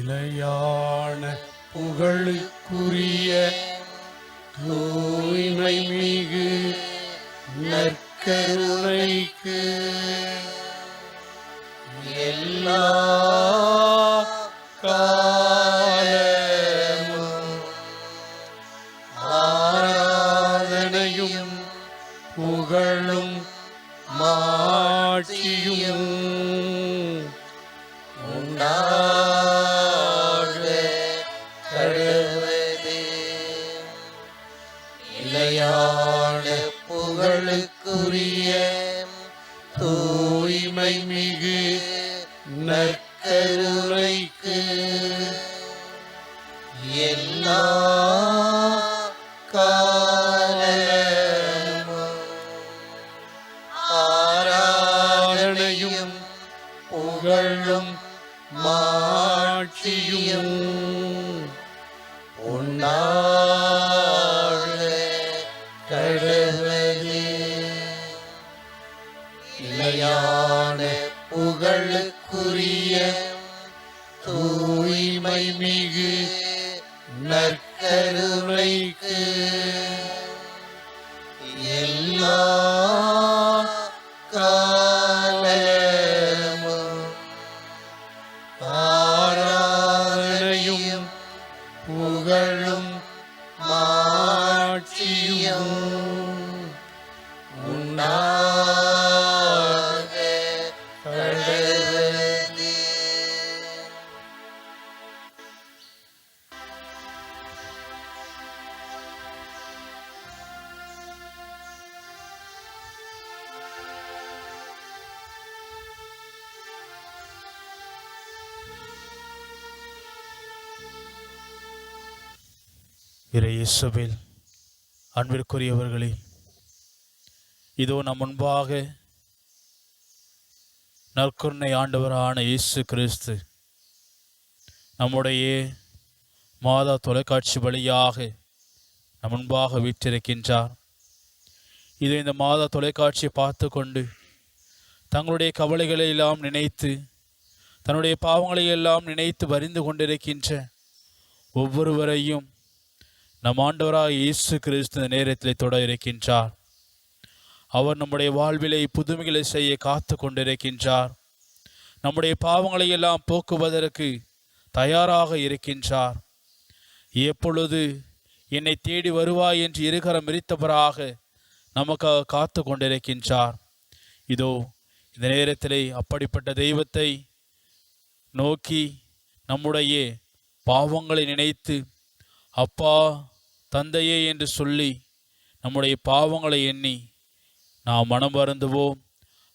நிலையான புகழுக்குரிய தூய்மை மிகு நற்கருணைக்கு எல்லா காலமும் ஆராதனையும் புகழும் மாட்சியும் உண்டாக கடவுளே. நிலையான புகழுக்குரிய தூய்மை மிகு நற்கருணைக்கு எல்லா காலமும் ஆராதனையும் புகழும் மாட்சியும் உண்டாக கடவுளே. நிலையான புகழுக்குரிய தூய்மை மிகு நற்கருணைக்கு எல்லா காலமும் ஆராதனையும் புகழும் மாட்சியும் உண்டாக கடவுளே. இயேசுவில் அன்பிற்குரியவர்களே, இதோ நம் முன்பாக நற்கருணை ஆண்டவரான இயேசு கிறிஸ்து நம்முடைய மாதா தொலைக்காட்சி வழியாக நம் முன்பாக வீற்றிருக்கின்றார். இது இந்த மாதா தொலைக்காட்சியை பார்த்து கொண்டு தங்களுடைய கவலைகளை எல்லாம் நினைத்து தன்னுடைய பாவங்களை எல்லாம் நினைத்து வரிந்து கொண்டிருக்கின்ற ஒவ்வொருவரையும் நம் ஆண்டவராக இயேசு கிறிஸ்து இந்த நேரத்தில் தொட இருக்கின்றார். அவர் நம்முடைய வாழ்விலை புதுமைகளை செய்ய காத்து கொண்டிருக்கின்றார். நம்முடைய பாவங்களை எல்லாம் போக்குவதற்கு தயாராக இருக்கின்றார். எப்பொழுது என்னை தேடி வருவாய் என்று இருகரம் விரித்தவராக நமக்காக காத்து கொண்டிருக்கின்றார். இதோ இந்த நேரத்திலே அப்படிப்பட்ட தெய்வத்தை நோக்கி நம்முடைய பாவங்களை நினைத்து அப்பா தந்தையே என்று சொல்லி நம்முடைய பாவங்களை எண்ணி நாம் மனம் வருந்துவோம்.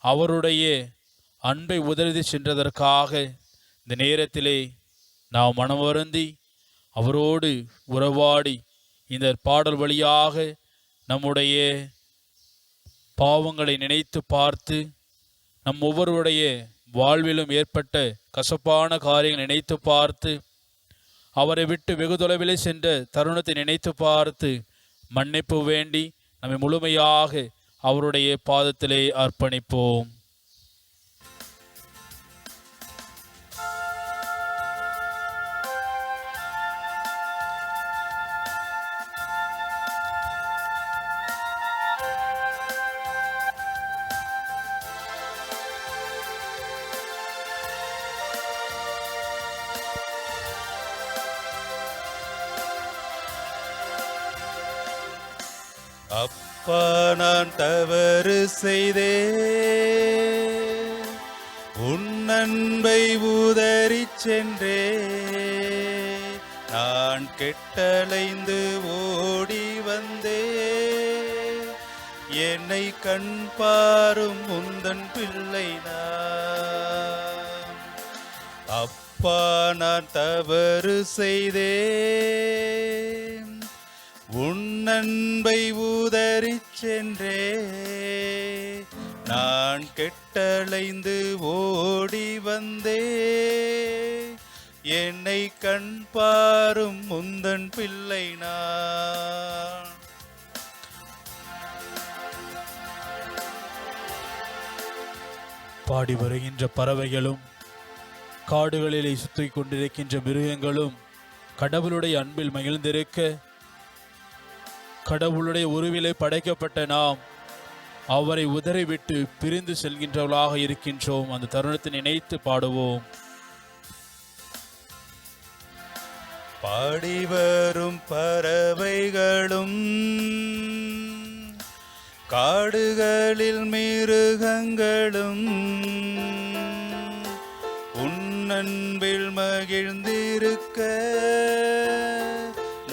அவருடைய அன்பை உதறி சென்றதற்காக இந்த நேரத்திலே நாம் மனம் வருந்தி அவரோடு உறவாடி இந்த பாடல் வழியாக நம்முடைய பாவங்களை நினைத்து பார்த்து நம் ஒவ்வொருடைய வாழ்விலும் ஏற்பட்ட கசப்பான காரியங்களை நினைத்து பார்த்து அவரை விட்டு வெகு தொலைவிலே சென்ற தருணத்தை நினைத்து பார்த்து மன்னிப்பு வேண்டி நம்மை முழுமையாக அவருடைய பாதத்திலே அர்ப்பணிப்போம். அப்பா நான் தவறு செய்தே உன் அன்பை உதறிச் சென்றே நான் கெட்டலைந்து ஓடி வந்தே என்னை கண் பாரும் உந்தன் பிள்ளை நான். அப்பா நான் தவறு செய்தே உன் அன்பை உதறிச் சென்றே நான் கெட்டலைந்து ஓடி வந்தே என்னை கண் பாரும் முந்தன் பிள்ளை நான். பாடி வருகின்ற பறவைகளும் காடுகளிலே சுற்றிக் கொண்டிருக்கின்ற மிருகங்களும் கடவுளுடைய அன்பில் மகிழ்ந்திருக்க, கடவுளுடைய உருவிலே படைக்கப்பட்ட நாம் அவரை உதறிவிட்டு பிரிந்து செல்கின்றவர்களாக இருக்கின்றோம். அந்த தருணத்தை நினைத்து பாடுவோம். பாடி வரும் பறவைகளும் காடுகளில் மிருகங்களும் உன்னன்பில் மகிழ்ந்திருக்க,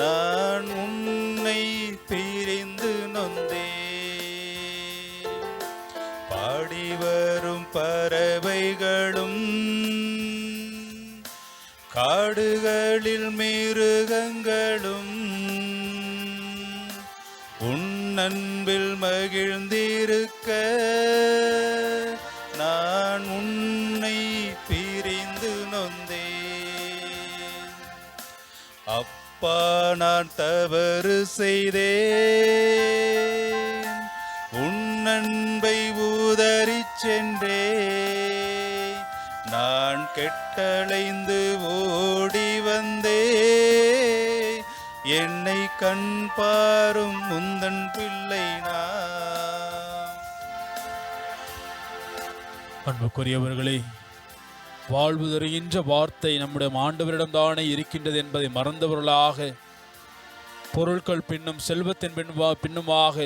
நான் உன்னை பிரிந்து நொந்தே. பாடி வரும் பறவைகளும் காடுகளில் மிருகங்களும் உன்னன்பில் மகிழ்ந்திருக்க, நான் உன்னை பிரிந்து நொந்தே. அப்பா, நான் தவறு செய்தேன், உன் அன்பை உதறிச் சென்றே. நான் கெட்டலைந்து ஓடி வந்தே, என்னை கண் பாரும் முந்தன் பிள்ளை நான். அன்புக்குரியவர்களே, வாழ்வு தருகின்ற வார்த்தை நம்முடைய ஆண்டவரிடம்தானே இருக்கின்றது என்பதை மறந்தவர்களாக, பொருட்கள் பின்னும் செல்வத்தின் பின்னுமாக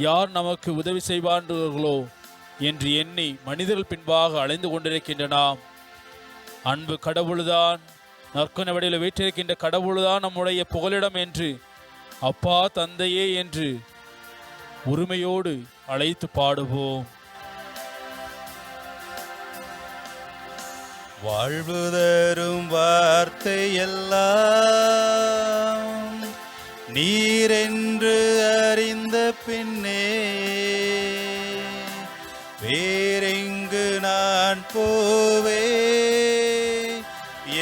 யார் நமக்கு உதவி செய்வார்களோ என்று எண்ணி மனிதர்கள் பின்பாக அலைந்து கொண்டிருக்கின்றன. அன்பு கடவுள்தான், நற்கொணை வடிவில் வீற்றிருக்கின்ற கடவுள்தான் நம்முடைய புகலிடம் என்று, அப்பா தந்தையே என்று உரிமையோடு அழைத்து பாடுவோம். வாழ்வு தரும் வார்த்தை எல்லாம் நீரென்று அறிந்த பின்னே, வேறெங்கு நான் போவே,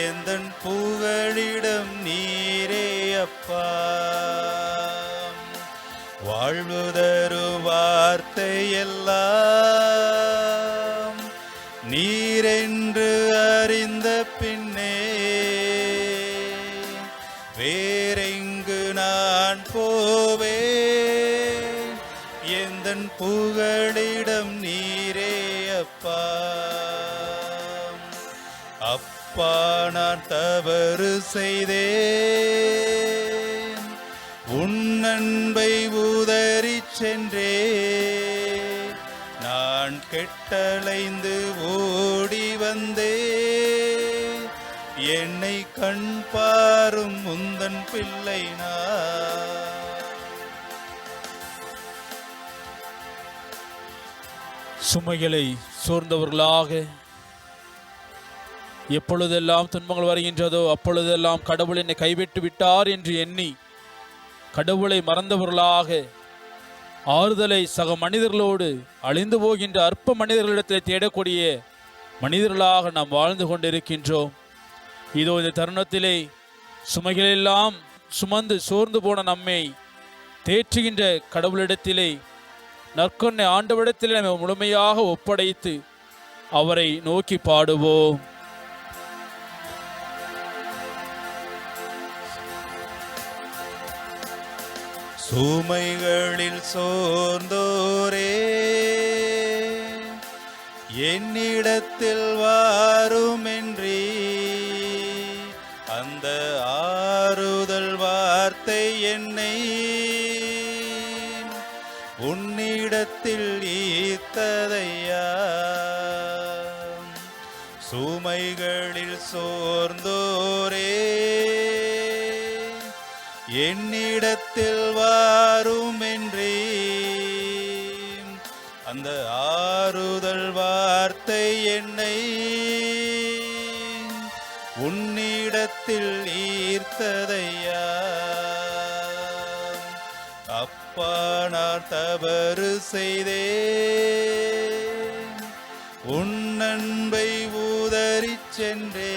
எந்தன் புகழிடம் நீரே அப்பா. வாழ்வு தரும் வார்த்தை எல்லாம் நீரென்று அறிந்த பின்னே, வேறெங்கு நான் போவே, எந்தன் புகழிடம் நீரே அப்பா. அப்பா, நான் தவறு செய்தேன், உன் அன்பை உதறிச் சென்றே. நான் கெட்டலைந்து ஓடி வந்தே, என்னை கண் பாரும் முந்தன் பிள்ளை நான். சுமைகளை சோர்ந்தவர்களாக, எப்பொழுதெல்லாம் துன்பங்கள் வருகின்றதோ அப்பொழுதெல்லாம் கடவுள் என்னை கைவிட்டு விட்டார் என்று எண்ணி கடவுளை மறந்தவர்களாக, ஆறுதலை சக மனிதர்களோடு அழிந்து போகின்ற அற்ப மனிதர்களிடத்தில் தேடக்கூடிய மனிதர்களாக நாம் வாழ்ந்து கொண்டிருக்கின்றோம். இதோ இந்த தருணத்திலே சுமைகளெல்லாம் சுமந்து சோர்ந்து போன நம்மை தேற்றுகின்ற கடவுளிடத்திலே, நற்கொன்னை ஆண்டவரிடத்திலே நம்ம முழுமையாக ஒப்படைத்து அவரை நோக்கி பாடுவோம். சுமைகளில் சோர்ந்தோரே, என்னிடத்தில் வாருமென்றி, அந்த ஆறுதல் வார்த்தை என்னை உன்னிடத்தில் ஈர்த்ததையா. சுமைகளில் சோர்ந்தோரே, என்னிடத்தில் வாருமென்றி, அந்த ஆறுதல் வார்த்தை என்னை உன்னிடத்தில் ஈர்த்ததையா. அப்பா, நான் தவறு செய்தேன், உன் அன்பை உதறிச் சென்றே.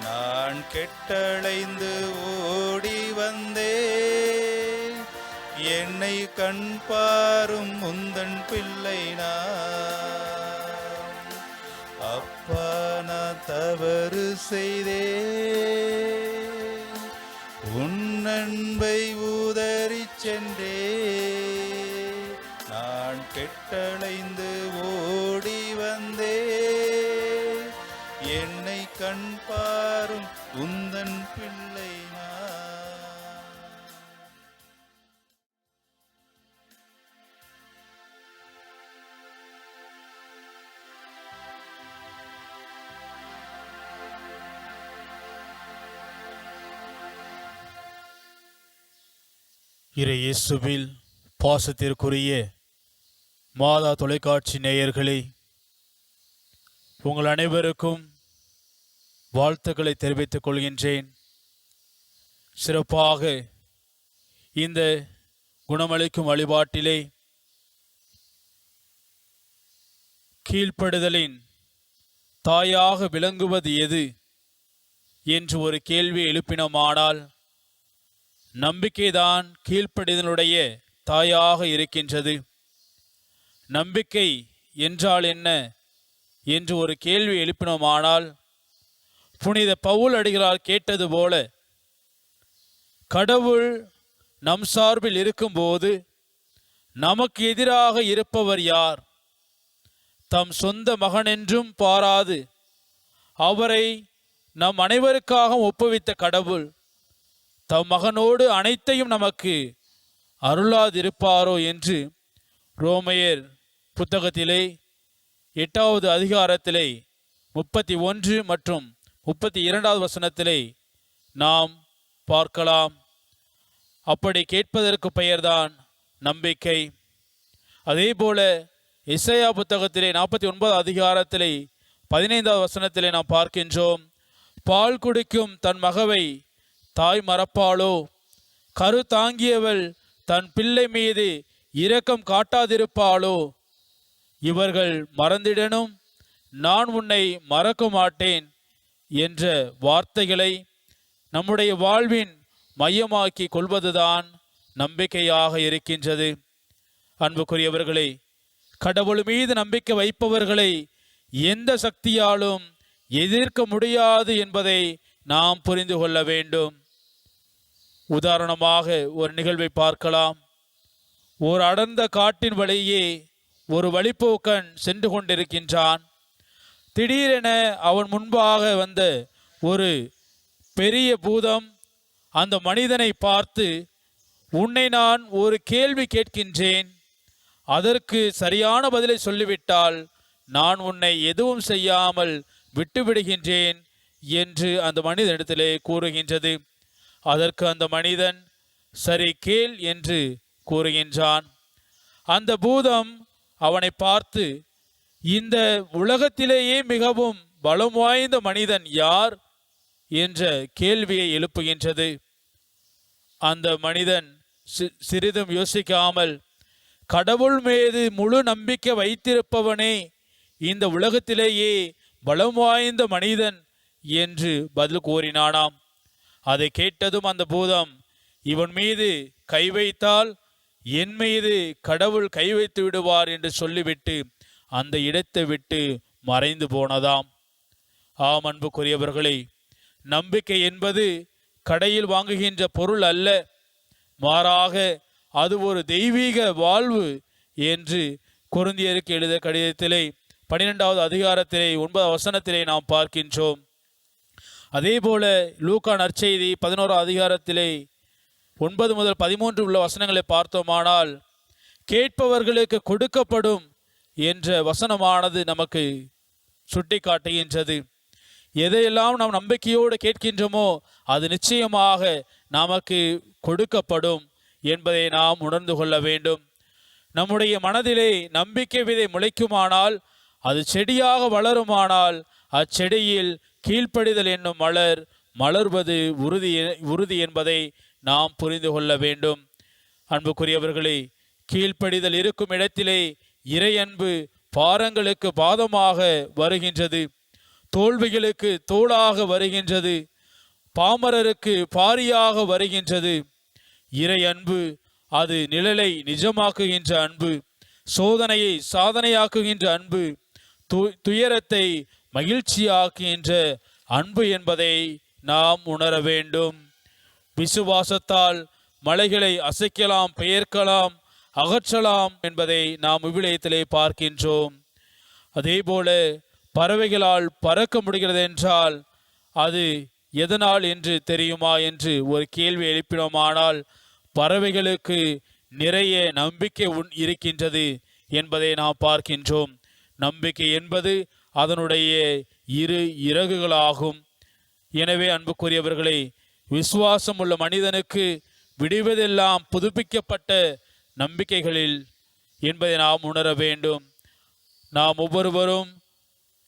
நான் கெட்டலைந்து ஓடி வந்தே, என்னை கண் பாரும் முந்தன் பிள்ளை நான். அப்பா நான் தவறு செய்தே, உன் அன்பை உதறிச் சென்றே, நான் கெட்டலைந்து ஓடி வந்தே, என்னை கண் பாரும் உந்தன் பிள்ளை நான். இறை இயேசுவில் பாசத்திற்குரிய மாதா தொலைக்காட்சி நேயர்களே, உங்கள் அனைவருக்கும் வாழ்த்துக்களை தெரிவித்துக் கொள்கின்றேன். சிறப்பாக இந்த குணமளிக்கும் வழிபாட்டிலே கீழ்ப்படுதலின் தாயாக விளங்குவது எது என்று ஒரு கேள்வி எழுப்பினோமானால், நம்பிக்கைதான் கீழ்ப்படிதலுடைய தாயாக இருக்கின்றது. நம்பிக்கை என்றால் என்ன என்று ஒரு கேள்வி எழுப்பினோமானால், புனித பவுல் அடிகளார் கேட்டது போல, கடவுள் நம் சார்பில் இருக்கும்போது நமக்கு எதிராக இருப்பவர் யார்? தம் சொந்த மகனென்றும் பாராது அவரை நம் அனைவருக்காக ஒப்புவித்த கடவுள் தம் மகனோடு அனைத்தையும் நமக்கு அருளாதிருப்பாரோ என்று ரோமையர் புத்தகத்திலே 8வது அதிகாரத்திலே 31 மற்றும் 32வது வசனத்திலே நாம் பார்க்கலாம். அப்படி கேட்பதற்கு பெயர்தான் நம்பிக்கை. அதேபோல எசேயா புத்தகத்திலே 49வது அதிகாரத்திலே 15வது வசனத்திலே நாம் பார்க்கின்றோம், பால் குடிக்கும் தன் மகவை தாய் மறப்பாளோ? கரு தாங்கியவள் தன் பிள்ளை மீது இரக்கம் காட்டாதிருப்பாளோ? இவர்கள் மறந்திடனும் நான் உன்னை மறக்க மாட்டேன் என்ற வார்த்தைகளை நம்முடைய வாழ்வின் மையமாக்கி கொள்வதுதான் நம்பிக்கையாக இருக்கின்றது. அன்புக்குரியவர்களே, கடவுள் மீது நம்பிக்கை வைப்பவர்களை எந்த சக்தியாலும் எதிர்க்க முடியாது என்பதை நாம் புரிந்து கொள்ள வேண்டும். உதாரணமாக ஒரு நிகழ்வை பார்க்கலாம். ஒரு அடர்ந்த காட்டின் வழியே ஒரு வழிப்போக்கன் சென்று கொண்டிருக்கின்றான். திடீரென அவன் முன்பாக வந்த ஒரு பெரிய பூதம் அந்த மனிதனை பார்த்து, உன்னை நான் ஒரு கேள்வி கேட்கின்றேன், அதற்கு சரியான பதிலை சொல்லிவிட்டால் நான் உன்னை எதுவும் செய்யாமல் விட்டுவிடுகின்றேன் என்று அந்த மனிதனிடத்திலே கூறுகின்றது. அதற்கு அந்த மனிதன் சரி கேள் என்று கூறுகின்றான். அந்த பூதம் அவனை பார்த்து, இந்த உலகத்திலேயே மிகவும் பலம் வாய்ந்த மனிதன் யார் என்ற கேள்வியை எழுப்புகின்றது. அந்த மனிதன் சிறிதும் யோசிக்காமல், கடவுள் மீது முழு நம்பிக்கை வைத்திருப்பவனே இந்த உலகத்திலேயே பலம் வாய்ந்த மனிதன் என்று பதில் கூறினானாம். அதை கேட்டதும் அந்த பூதம், இவன் மீது கை வைத்தால் என் மீது கடவுள் கை வைத்து விடுவார் என்று சொல்லிவிட்டு அந்த இடத்தை விட்டு மறைந்து போனதாம். ஆம் அன்புக்குரியவர்களே, நம்பிக்கை என்பது கடையில் வாங்குகின்ற பொருள் அல்ல, மாறாக அது ஒரு தெய்வீக வாழ்வு என்று கொரிந்தியருக்கு எழுத கடிதத்திலே 12வது அதிகாரத்திலே 9வது வசனத்திலே நாம் பார்க்கின்றோம். அதே போல லூக்கா நற்செய்தி 11வது அதிகாரத்திலே 9 முதல் 13 உள்ள வசனங்களை பார்த்தோமானால், கேட்பவர்களுக்கு கொடுக்கப்படும் என்ற வசனமானது நமக்கு சுட்டி காட்டுகின்றது. எதையெல்லாம் நாம் நம்பிக்கையோடு கேட்கின்றோமோ அது நிச்சயமாக நமக்கு கொடுக்கப்படும் என்பதை நாம் உணர்ந்து கொள்ள வேண்டும். நம்முடைய மனதிலே நம்பிக்கை விதை முளைக்குமானால், அது செடியாக வளருமானால், அச்செடியில் கீழ்ப்படிதல் என்னும் மலர்வது உறுதி என்பதை நாம் புரிந்து கொள்ள வேண்டும். அன்புக்குரியவர்களே, கீழ்ப்படிதல் இருக்கும் இடத்திலே இறை அன்பு பாரங்களுக்கு பாதமாக வருகின்றது, தோல்விகளுக்கு தோளாக வருகின்றது, பாமரருக்கு பாரியாக வருகின்றது. இறை அன்பு அது நிழலை நிஜமாக்குகின்ற அன்பு, சோதனையை சாதனையாக்குகின்ற அன்பு, துயரத்தை மகிழ்ச்சியாக்குகின்ற அன்பு என்பதை நாம் உணர வேண்டும். விசுவாசத்தால் மலைகளை அசைக்கலாம், பெயர்க்கலாம், அகற்றலாம் என்பதை நாம் விவிலியத்திலே பார்க்கின்றோம். அதேபோல பறவைகளால் பறக்க முடிகிறது என்றால் அது எதனால் என்று தெரியுமா என்று ஒரு கேள்வி எழுப்பினோமானால் பறவைகளுக்கு நிறைய நம்பிக்கை இருக்கின்றது என்பதை நாம் பார்க்கின்றோம். நம்பிக்கை என்பது அதனுடைய இரு இறகுகளாகும். எனவே அன்புக்குரியவர்களே, விசுவாசம் உள்ள மனிதனுக்கு விடுவதெல்லாம் புதுப்பிக்கப்பட்ட நம்பிக்கைகளில் என்பதை நாம் உணர வேண்டும். நாம் ஒவ்வொருவரும்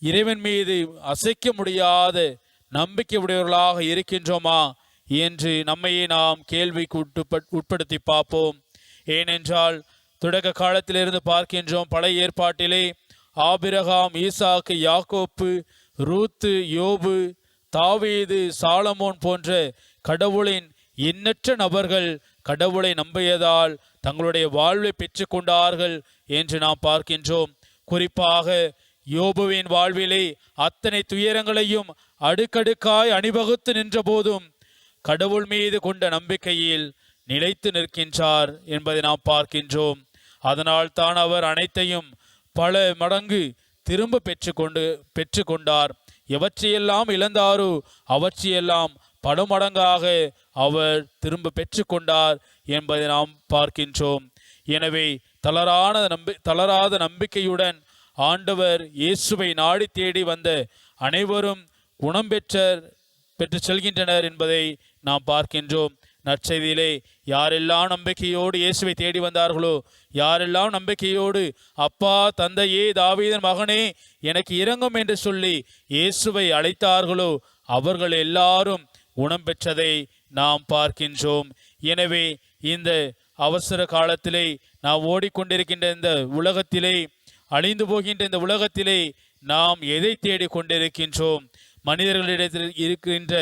இறைவன் மீது அசைக்க முடியாத நம்பிக்கை உடையவர்களாக இருக்கின்றோமா என்று நம்மையே நாம் கேள்விக்கு உட்படுத்தி பார்ப்போம். ஏனென்றால் தொடக்க காலத்திலிருந்து பார்க்கின்றோம், பழைய ஏற்பாட்டிலே ஆபிரகாம், ஈசாக்கு, யாக்கோப்பு, ரூத்து, யோபு, தாவீது, சாலமோன் போன்ற கடவுளின் எண்ணற்ற நபர்கள் கடவுளை நம்பியதால் தங்களுடைய வாழ்வை பெற்று கொண்டார்கள் என்று நாம் பார்க்கின்றோம். குறிப்பாக யோபுவின் வாழ்விலே அத்தனை துயரங்களையும் அடுக்கடுக்காய் அணிவகுத்து நின்ற போதும் கடவுள் மீது கொண்ட நம்பிக்கையில் நிலைத்து நிற்கின்றார் என்பதை நாம் பார்க்கின்றோம். அதனால் தான் அவர் அனைத்தையும் பல மடங்கு திரும்ப பெற்று கொண்டார். எவற்றையெல்லாம் இழந்தாரோ அவற்றையெல்லாம் பல மடங்காக அவர் திரும்ப பெற்று கொண்டார் என்பதை நாம் பார்க்கின்றோம். எனவே தளராத நம்பிக்கையுடன் ஆண்டவர் இயேசுவை நாடி தேடி வந்த அனைவரும் குணம் பெற்று செல்கின்றனர் என்பதை நாம் பார்க்கின்றோம். நற்செய்தியிலே யாரெல்லாம் நம்பிக்கையோடு இயேசுவை தேடி வந்தார்களோ, யாரெல்லாம் நம்பிக்கையோடு அப்பா, தந்தையே, தாவீதின் மகனே எனக்கு இரங்கும் என்று சொல்லி இயேசுவை அழைத்தார்களோ அவர்கள் எல்லாரும் குணம் பெற்றதை நாம் பார்க்கின்றோம். எனவே இந்த அவசர காலத்திலே நாம் ஓடிக்கொண்டிருக்கின்ற இந்த உலகத்திலே, அழிந்து போகின்ற இந்த உலகத்திலே நாம் எதை தேடிக் கொண்டிருக்கின்றோம்? மனிதர்களிடத்தில் இருக்கின்ற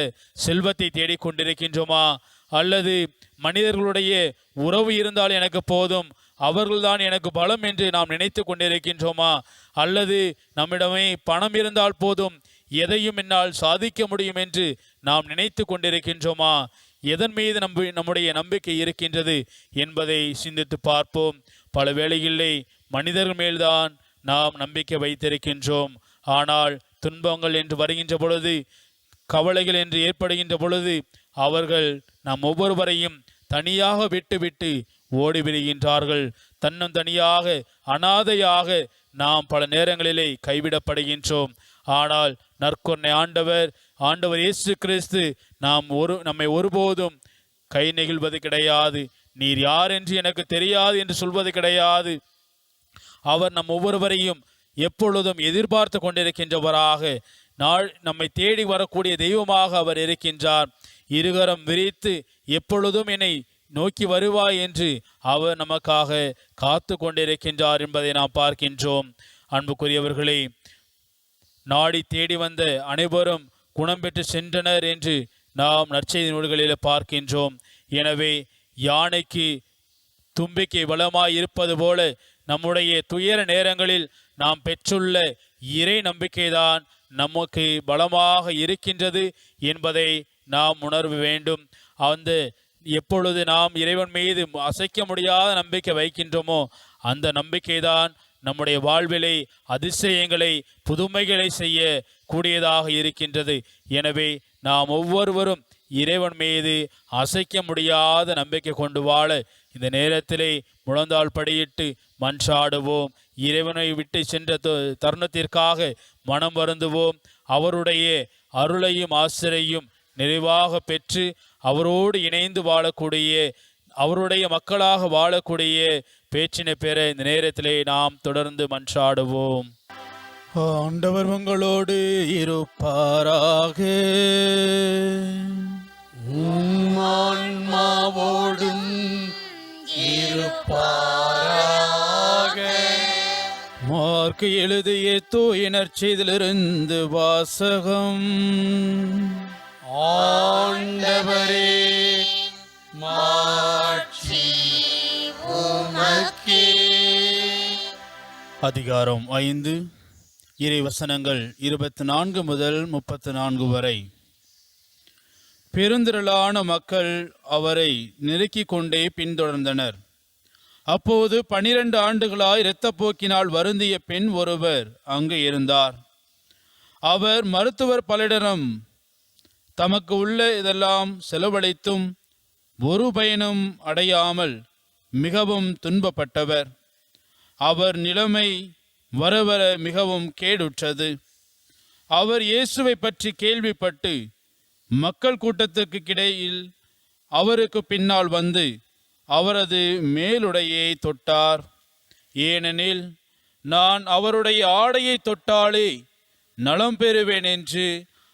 செல்வத்தை தேடிக்கொண்டிருக்கின்றோமா? அல்லது மனிதர்களுடைய உறவு இருந்தால் எனக்கு போதும், அவர்கள்தான் எனக்கு பலம் என்று நாம் நினைத்து கொண்டிருக்கின்றோமா? அல்லது நம்மிடமே பணம் இருந்தால் போதும், எதையும் என்னால் சாதிக்க முடியும் என்று நாம் நினைத்து கொண்டிருக்கின்றோமா? எதன் மீது நம்முடைய நம்பிக்கை இருக்கின்றது என்பதை சிந்தித்து பார்ப்போம். பல வேளைகளிலே மனிதர்கள் மேல்தான் நாம் நம்பிக்கை வைத்திருக்கின்றோம். ஆனால் துன்பங்கள் என்று வருகின்ற பொழுது, கவலைகள் என்று ஏற்படுகின்ற பொழுது அவர்கள் நம் ஒவ்வொருவரையும் தனியாக விட்டு ஓடிவிடுகின்றார்கள். தனியாக அனாதையாக நாம் பல நேரங்களிலே கைவிடப்படுகின்றோம். ஆனால் நற்கொன்னை ஆண்டவர் இயேசு கிறிஸ்து நம்மை ஒருபோதும் கை நெகிழ்வது கிடையாது. நீர் யார் என்று எனக்கு தெரியாது என்று சொல்வது கிடையாது. அவர் நம் ஒவ்வொருவரையும் எப்பொழுதும் எதிர்பார்த்து கொண்டிருக்கின்றவராக, நம்மை தேடி வரக்கூடிய தெய்வமாக அவர் இருக்கின்றார். இருகரம் விரித்து எப்பொழுதும் என்னை நோக்கி வருவாய் என்று அவர் நமக்காக காத்து கொண்டிருக்கின்றார் என்பதை நாம் பார்க்கின்றோம். அன்புக்குரியவர்களே, நாடி தேடி வந்த அனைவரும் குணம் பெற்று சென்றனர் என்று நாம் நற்செய்தி நூல்களில் பார்க்கின்றோம். எனவே யானைக்கு தும்பிக்கை பலமாய் இருப்பது போல நம்முடைய துயர நேரங்களில் நாம் பெற்றுள்ள இறை நம்பிக்கைதான் நமக்கு பலமாக இருக்கின்றது என்பதை நாம் உணர்வு வேண்டும். எப்பொழுது நாம் இறைவன் மீது அசைக்க முடியாத நம்பிக்கை வைக்கின்றோமோ அந்த நம்பிக்கைதான் நம்முடைய வாழ்விலை அதிசயங்களை, புதுமைகளை செய்ய கூடியதாக இருக்கின்றது. எனவே நாம் ஒவ்வொருவரும் இறைவன் மீது அசைக்க முடியாத நம்பிக்கை கொண்டு வாழ இந்த நேரத்திலே முழந்தாள் படியிட்டு மன்றாடுவோம். இறைவனை விட்டு சென்ற தருணத்திற்காக மனம் வருந்துவோம். அவருடைய அருளையும் ஆசிரையும் நிறைவாக பெற்று அவரோடு இணைந்து வாழக்கூடிய, அவருடைய மக்களாக வாழக்கூடிய பேச்சினை பெற இந்த நேரத்திலே நாம் தொடர்ந்து மன்றாடுவோம். ஆண்டவர் உங்களோடு இருப்பாராக. ஆன்மாவோடும் இருப்பாராக. மார்க்கு எழுதிய தூய நற்செய்தியிலிருந்து வாசகம். ஆண்டவரே, மாட்சி உமக்கே. அதிகாரம் 5, இறை வசனங்கள் 24 முதல் 34 வரை. பெருந்திரளான மக்கள் அவரை நெருக்கிக் கொண்டே பின்தொடர்ந்தனர். அப்போது 12 ஆண்டுகளாய் இரத்தப்போக்கினால் வருந்திய பெண் ஒருவர் அங்கு இருந்தார். அவர் மருத்துவர் பலரிடம் தமக்கு உள்ள இதெல்லாம் செலவழித்தும் ஒரு பயனும் அடையாமல் மிகவும் துன்பப்பட்டவர். அவர் நிலைமை வர வர மிகவும் கேடுற்றது. அவர் இயேசுவை பற்றி கேள்விப்பட்டு மக்கள் கூட்டத்துக்கு இடையில் அவருக்கு பின்னால் வந்து அவரது மேலுடையை தொட்டார். ஏனெனில் நான் அவருடைய ஆடையை தொட்டாலே நலம் பெறுவேன் என்று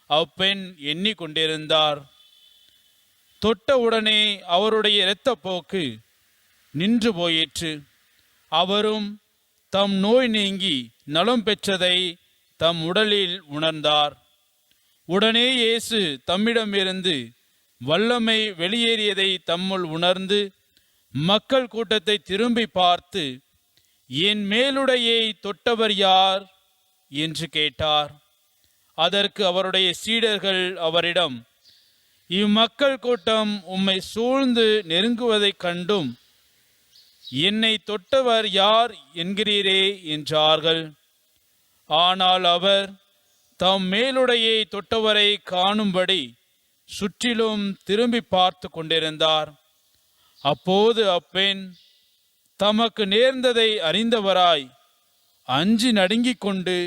அப்பெண் எண்ணிக்கொண்டிருந்தார். தொட்டவுடனே அவருடைய இரத்தப்போக்கு நின்று போயிற்று. அவரும் தம் நோய் நீங்கி நலம் பெற்றதை தம் உடலில் உணர்ந்தார். உடனே இயேசு தம்மிடமிருந்து வல்லமை வெளியேறியதை தம்முள் உணர்ந்து மக்கள் கூட்டத்தை திரும்பி பார்த்து, என் மேலுடையை தொட்டவர் யார் என்று கேட்டார். அதற்கு அவருடைய சீடர்கள் அவரிடம், இம்மக்கள் கூட்டம் உம்மை சூழ்ந்து நெருங்குவதைக் கண்டும் என்னை தொட்டவர் யார் என்கிறீரே என்றார்கள். ஆனால் அவர் தம் மேலுடையை தொட்டவரை காணும்படி சுற்றிலும் திரும்பி பார்த்து கொண்டிருந்தார். அப்போது அப்பெண் தமக்கு நேர்ந்ததை அறிந்தவராய் அஞ்சி நடுங்கிக் கொண்டு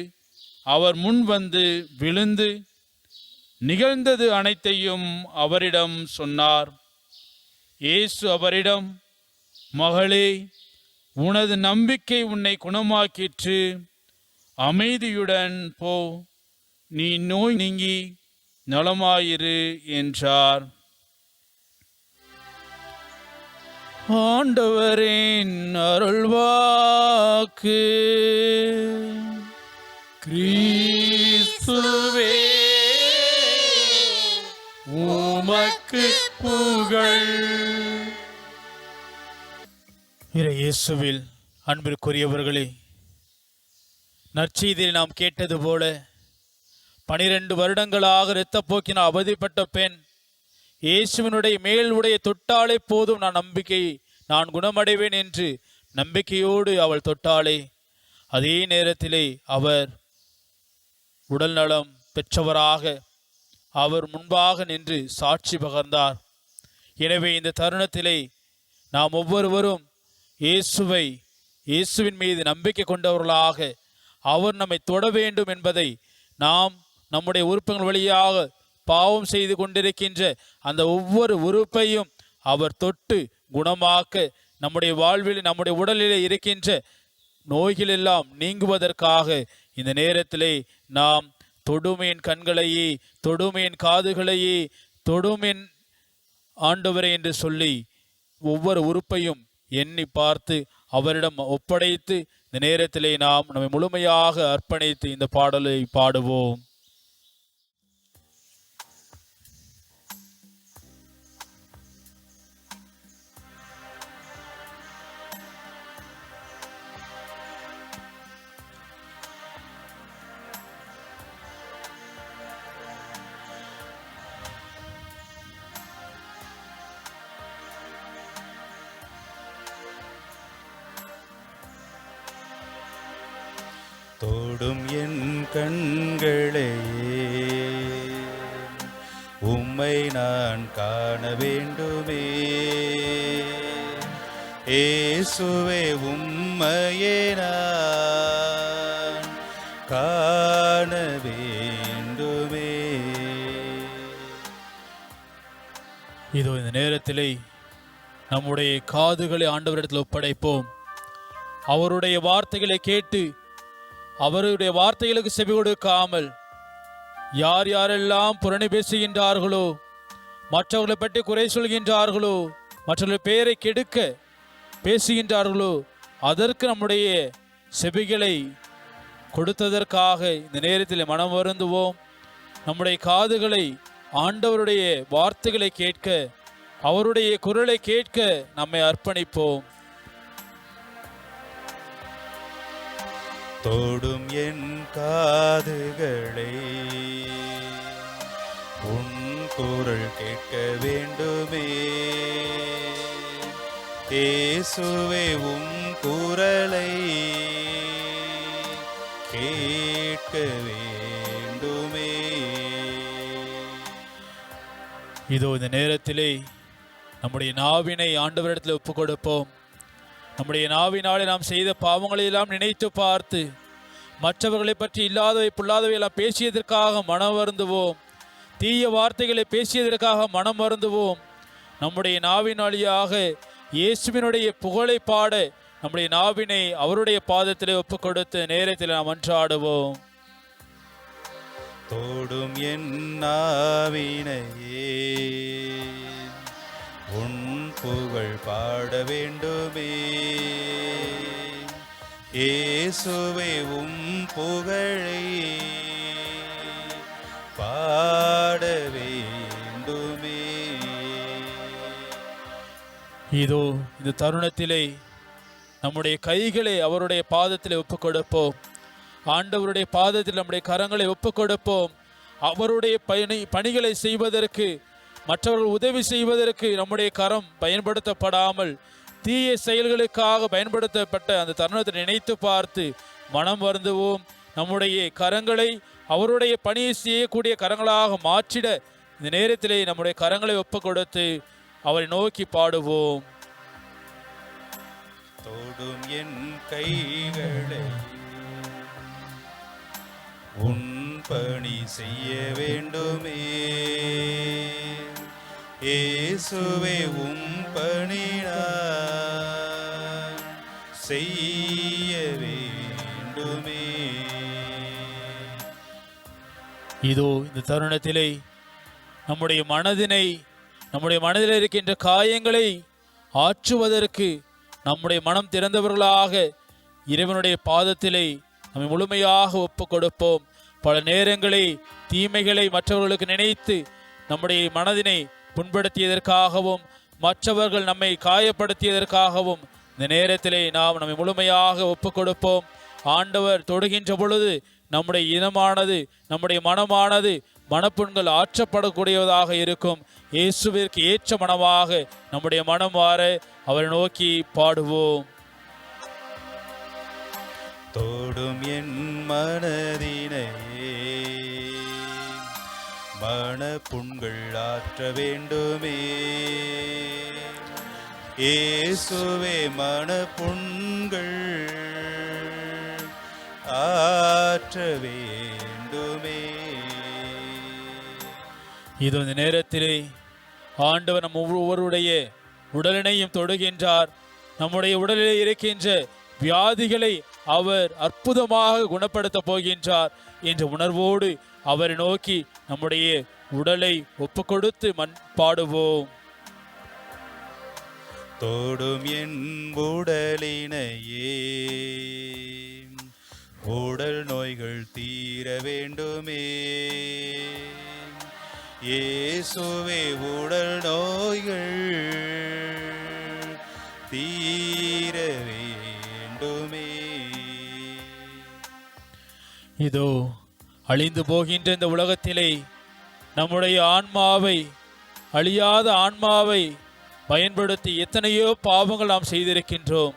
அவர் முன் வந்து விழுந்து நிகழ்ந்தது அனைத்தையும் அவரிடம் சொன்னார். இயேசு அவரிடம், மகளே, உனது நம்பிக்கை உன்னை குணமாக்கிற்று, அமைதியுடன் போ, நீ நோய் நீங்கி நலமாயிரு என்றார். ஆண்டவரின் அருள்வாக்கு. கிறிஸ்துவே உமக்கு புகழ். இறை இயேசுவில் அன்பிற்குரியவர்களே, நற்செய்தியில் நாம் கேட்டது போல 12 வருடங்களாக இரத்தப்போக்கினால் அவதிப்பட்ட பெண் இயேசுவினுடைய மேல் உடைய தொட்டாலே போதும் நான் குணமடைவேன் என்று நம்பிக்கையோடு அவள் தொட்டாளே. அதே நேரத்திலே அவர் உடல் நலம் பெற்றவராக அவர் முன்பாக நின்று சாட்சி பகர்ந்தார். எனவே இந்த தருணத்திலே நாம் ஒவ்வொருவரும் இயேசுவின் மீது நம்பிக்கை கொண்டவர்களாக அவர் நம்மை தொட வேண்டும் என்பதை நாம் நம்முடைய உறுப்புகள் வழியாக பாவம் செய்து கொண்டிருக்கின்ற அந்த ஒவ்வொரு உறுப்பையும் அவர் தொட்டு குணமாக்க, நம்முடைய வாழ்வில் நம்முடைய உடலிலே இருக்கின்ற நோய்கள் எல்லாம் நீங்குவதற்காக இந்த நேரத்திலே நாம் தொடுமேன் கண்களையே, தொடுமேன் காதுகளையே, தொடுமேன் ஆண்டவரே என்று சொல்லி ஒவ்வொரு உறுப்பையும் எண்ணி பார்த்து அவரிடம் ஒப்படைத்து இந்த நேரத்திலே நாம் நம்மை முழுமையாக அர்ப்பணித்து இந்த பாடலை பாடுவோம். தொடும் என் கண்களையே உம்மை நான் காண வேண்டுமே, இயேசுவே உம்மையே நான் காண வேண்டுமே. இதோ இந்த நேரத்திலே நம்முடைய காதுகளை ஆண்டவரிடத்தில் ஒப்படைப்போம். அவருடைய வார்த்தைகளை கேட்டு அவருடைய வார்த்தைகளுக்கு செவி கொடுக்காமல் யார் யாரெல்லாம் புரணி பேசுகின்றார்களோ, மற்றவர்களை பற்றி குறை சொல்கின்றார்களோ, மற்றவர்கள் பெயரை கெடுக்க பேசுகின்றார்களோ, அதற்கு நம்முடைய செவிகளை கொடுத்ததற்காக இந்த நேரத்தில் மனம் வருந்துவோம். நம்முடைய காதுகளை ஆண்டவருடைய வார்த்தைகளை கேட்க, அவருடைய குரலை கேட்க நம்மை அர்ப்பணிப்போம். தொடும் என் காதுகளை உன் குரல் கேட்க வேண்டுமே. இயேசுவே உம் குரலை கேட்க வேண்டுமே. இதோ இந்த நேரத்திலே நம்முடைய நாவினை ஆண்டவரிடத்தில் ஒப்பு கொடுப்போம். நம்முடைய நாவினாலே நாம் செய்த பாவங்களை எல்லாம் நினைத்து பார்த்து மற்றவர்களை பற்றி இல்லாதவை பொல்லாதவை எல்லாம் பேசியதற்காக மனம் வருந்துவோம். தீய வார்த்தைகளை பேசியதற்காக மனம் வருந்துவோம். நம்முடைய நாவின் வழியாக இயேசுவினுடைய புகழை பாட நம்முடைய நாவினை அவருடைய பாதத்திலே ஒப்பு கொடுத்து நேரத்தில் நாம் மன்றாடுவோம். தோடும் என் நாவினையே உன் புகழ் பாட வேண்டுமே. இயேசுவே உம் புகழை பாட வேண்டுமே. இதோ இந்த தருணத்திலே நம்முடைய கைகளை அவருடைய பாதத்திலே ஒப்பு கொடுப்போம். ஆண்டவருடைய பாதத்தில் நம்முடைய கரங்களை ஒப்பு கொடுப்போம். அவருடைய பணிகளை செய்வதற்கு, மற்றவர்கள் உதவி செய்வதற்கு நம்முடைய கரம் பயன்படுத்தப்படாமல் தீய செயல்களுக்காக பயன்படுத்தப்பட்ட அந்த தருணத்தை நினைத்து பார்த்து மனம் வருந்துவோம். நம்முடைய கரங்களை அவருடைய பணியை செய்யக்கூடிய கரங்களாக மாற்றிட இந்த நேரத்திலே நம்முடைய கரங்களை ஒப்பு கொடுத்து அவரை நோக்கி பாடுவோம். தொடும் என் கைகளை உன் பணி செய்ய வேண்டுமே. இயேசுவே உம் பணி நான் செய்ய வேண்டுமே. இதோ இந்த தருணத்திலே நம்முடைய மனதில் இருக்கின்ற காயங்களை ஆற்றுவதற்கு நம்முடைய மனம் திறந்தவர்களாக இறைவனுடைய பாதத்திலே நம்மை முழுமையாக ஒப்பு கொடுப்போம். பல நேரங்களை தீமைகளை மற்றவர்களுக்கு நினைத்து நம்முடைய மனதினை புண்படுத்தியதற்காகவும் மற்றவர்கள் நம்மை காயப்படுத்தியதற்காகவும் இந்த நேரத்திலே நாம் நம்மை முழுமையாக ஒப்பு கொடுப்போம். ஆண்டவர் தொடுகின்ற பொழுது நம்முடைய இனமானது, நம்முடைய மனமானது மனப்புண்கள் ஆற்றப்படக்கூடியதாக இருக்கும். இயேசுவிற்கு ஏற்ற மனமாக நம்முடைய மனம் மாற அவரை நோக்கி பாடுவோம். தோடும் என் மனதினையே மனப்புண்கள் ஆற்ற வேண்டுமே. இயேசுவே மனப்புண்கள் ஆற்ற வேண்டுமே. இது இந்த நேரத்திலே ஆண்டவர் நம் ஒவ்வொருடைய உடலினையும் தொடுகின்றார். நம்முடைய உடலிலே இருக்கின்ற வியாதிகளை அவர் அற்புதமாக குணப்படுத்த போகின்றார் என்ற உணர்வோடு அவரை நோக்கி நம்முடைய உடலை ஒப்பு கொடுத்து பாடுவோம். தோடும் என் உடலினையே உடல் நோய்கள் தீர வேண்டுமே. இயேசுவே உடல் நோய்கள் தீர வேண்டுமே. இதோ அழிந்து போகின்ற இந்த உலகத்திலே நம்முடைய ஆன்மாவை, அழியாத ஆன்மாவை பயன்படுத்தி எத்தனையோ பாவங்கள் நாம் செய்திருக்கின்றோம்.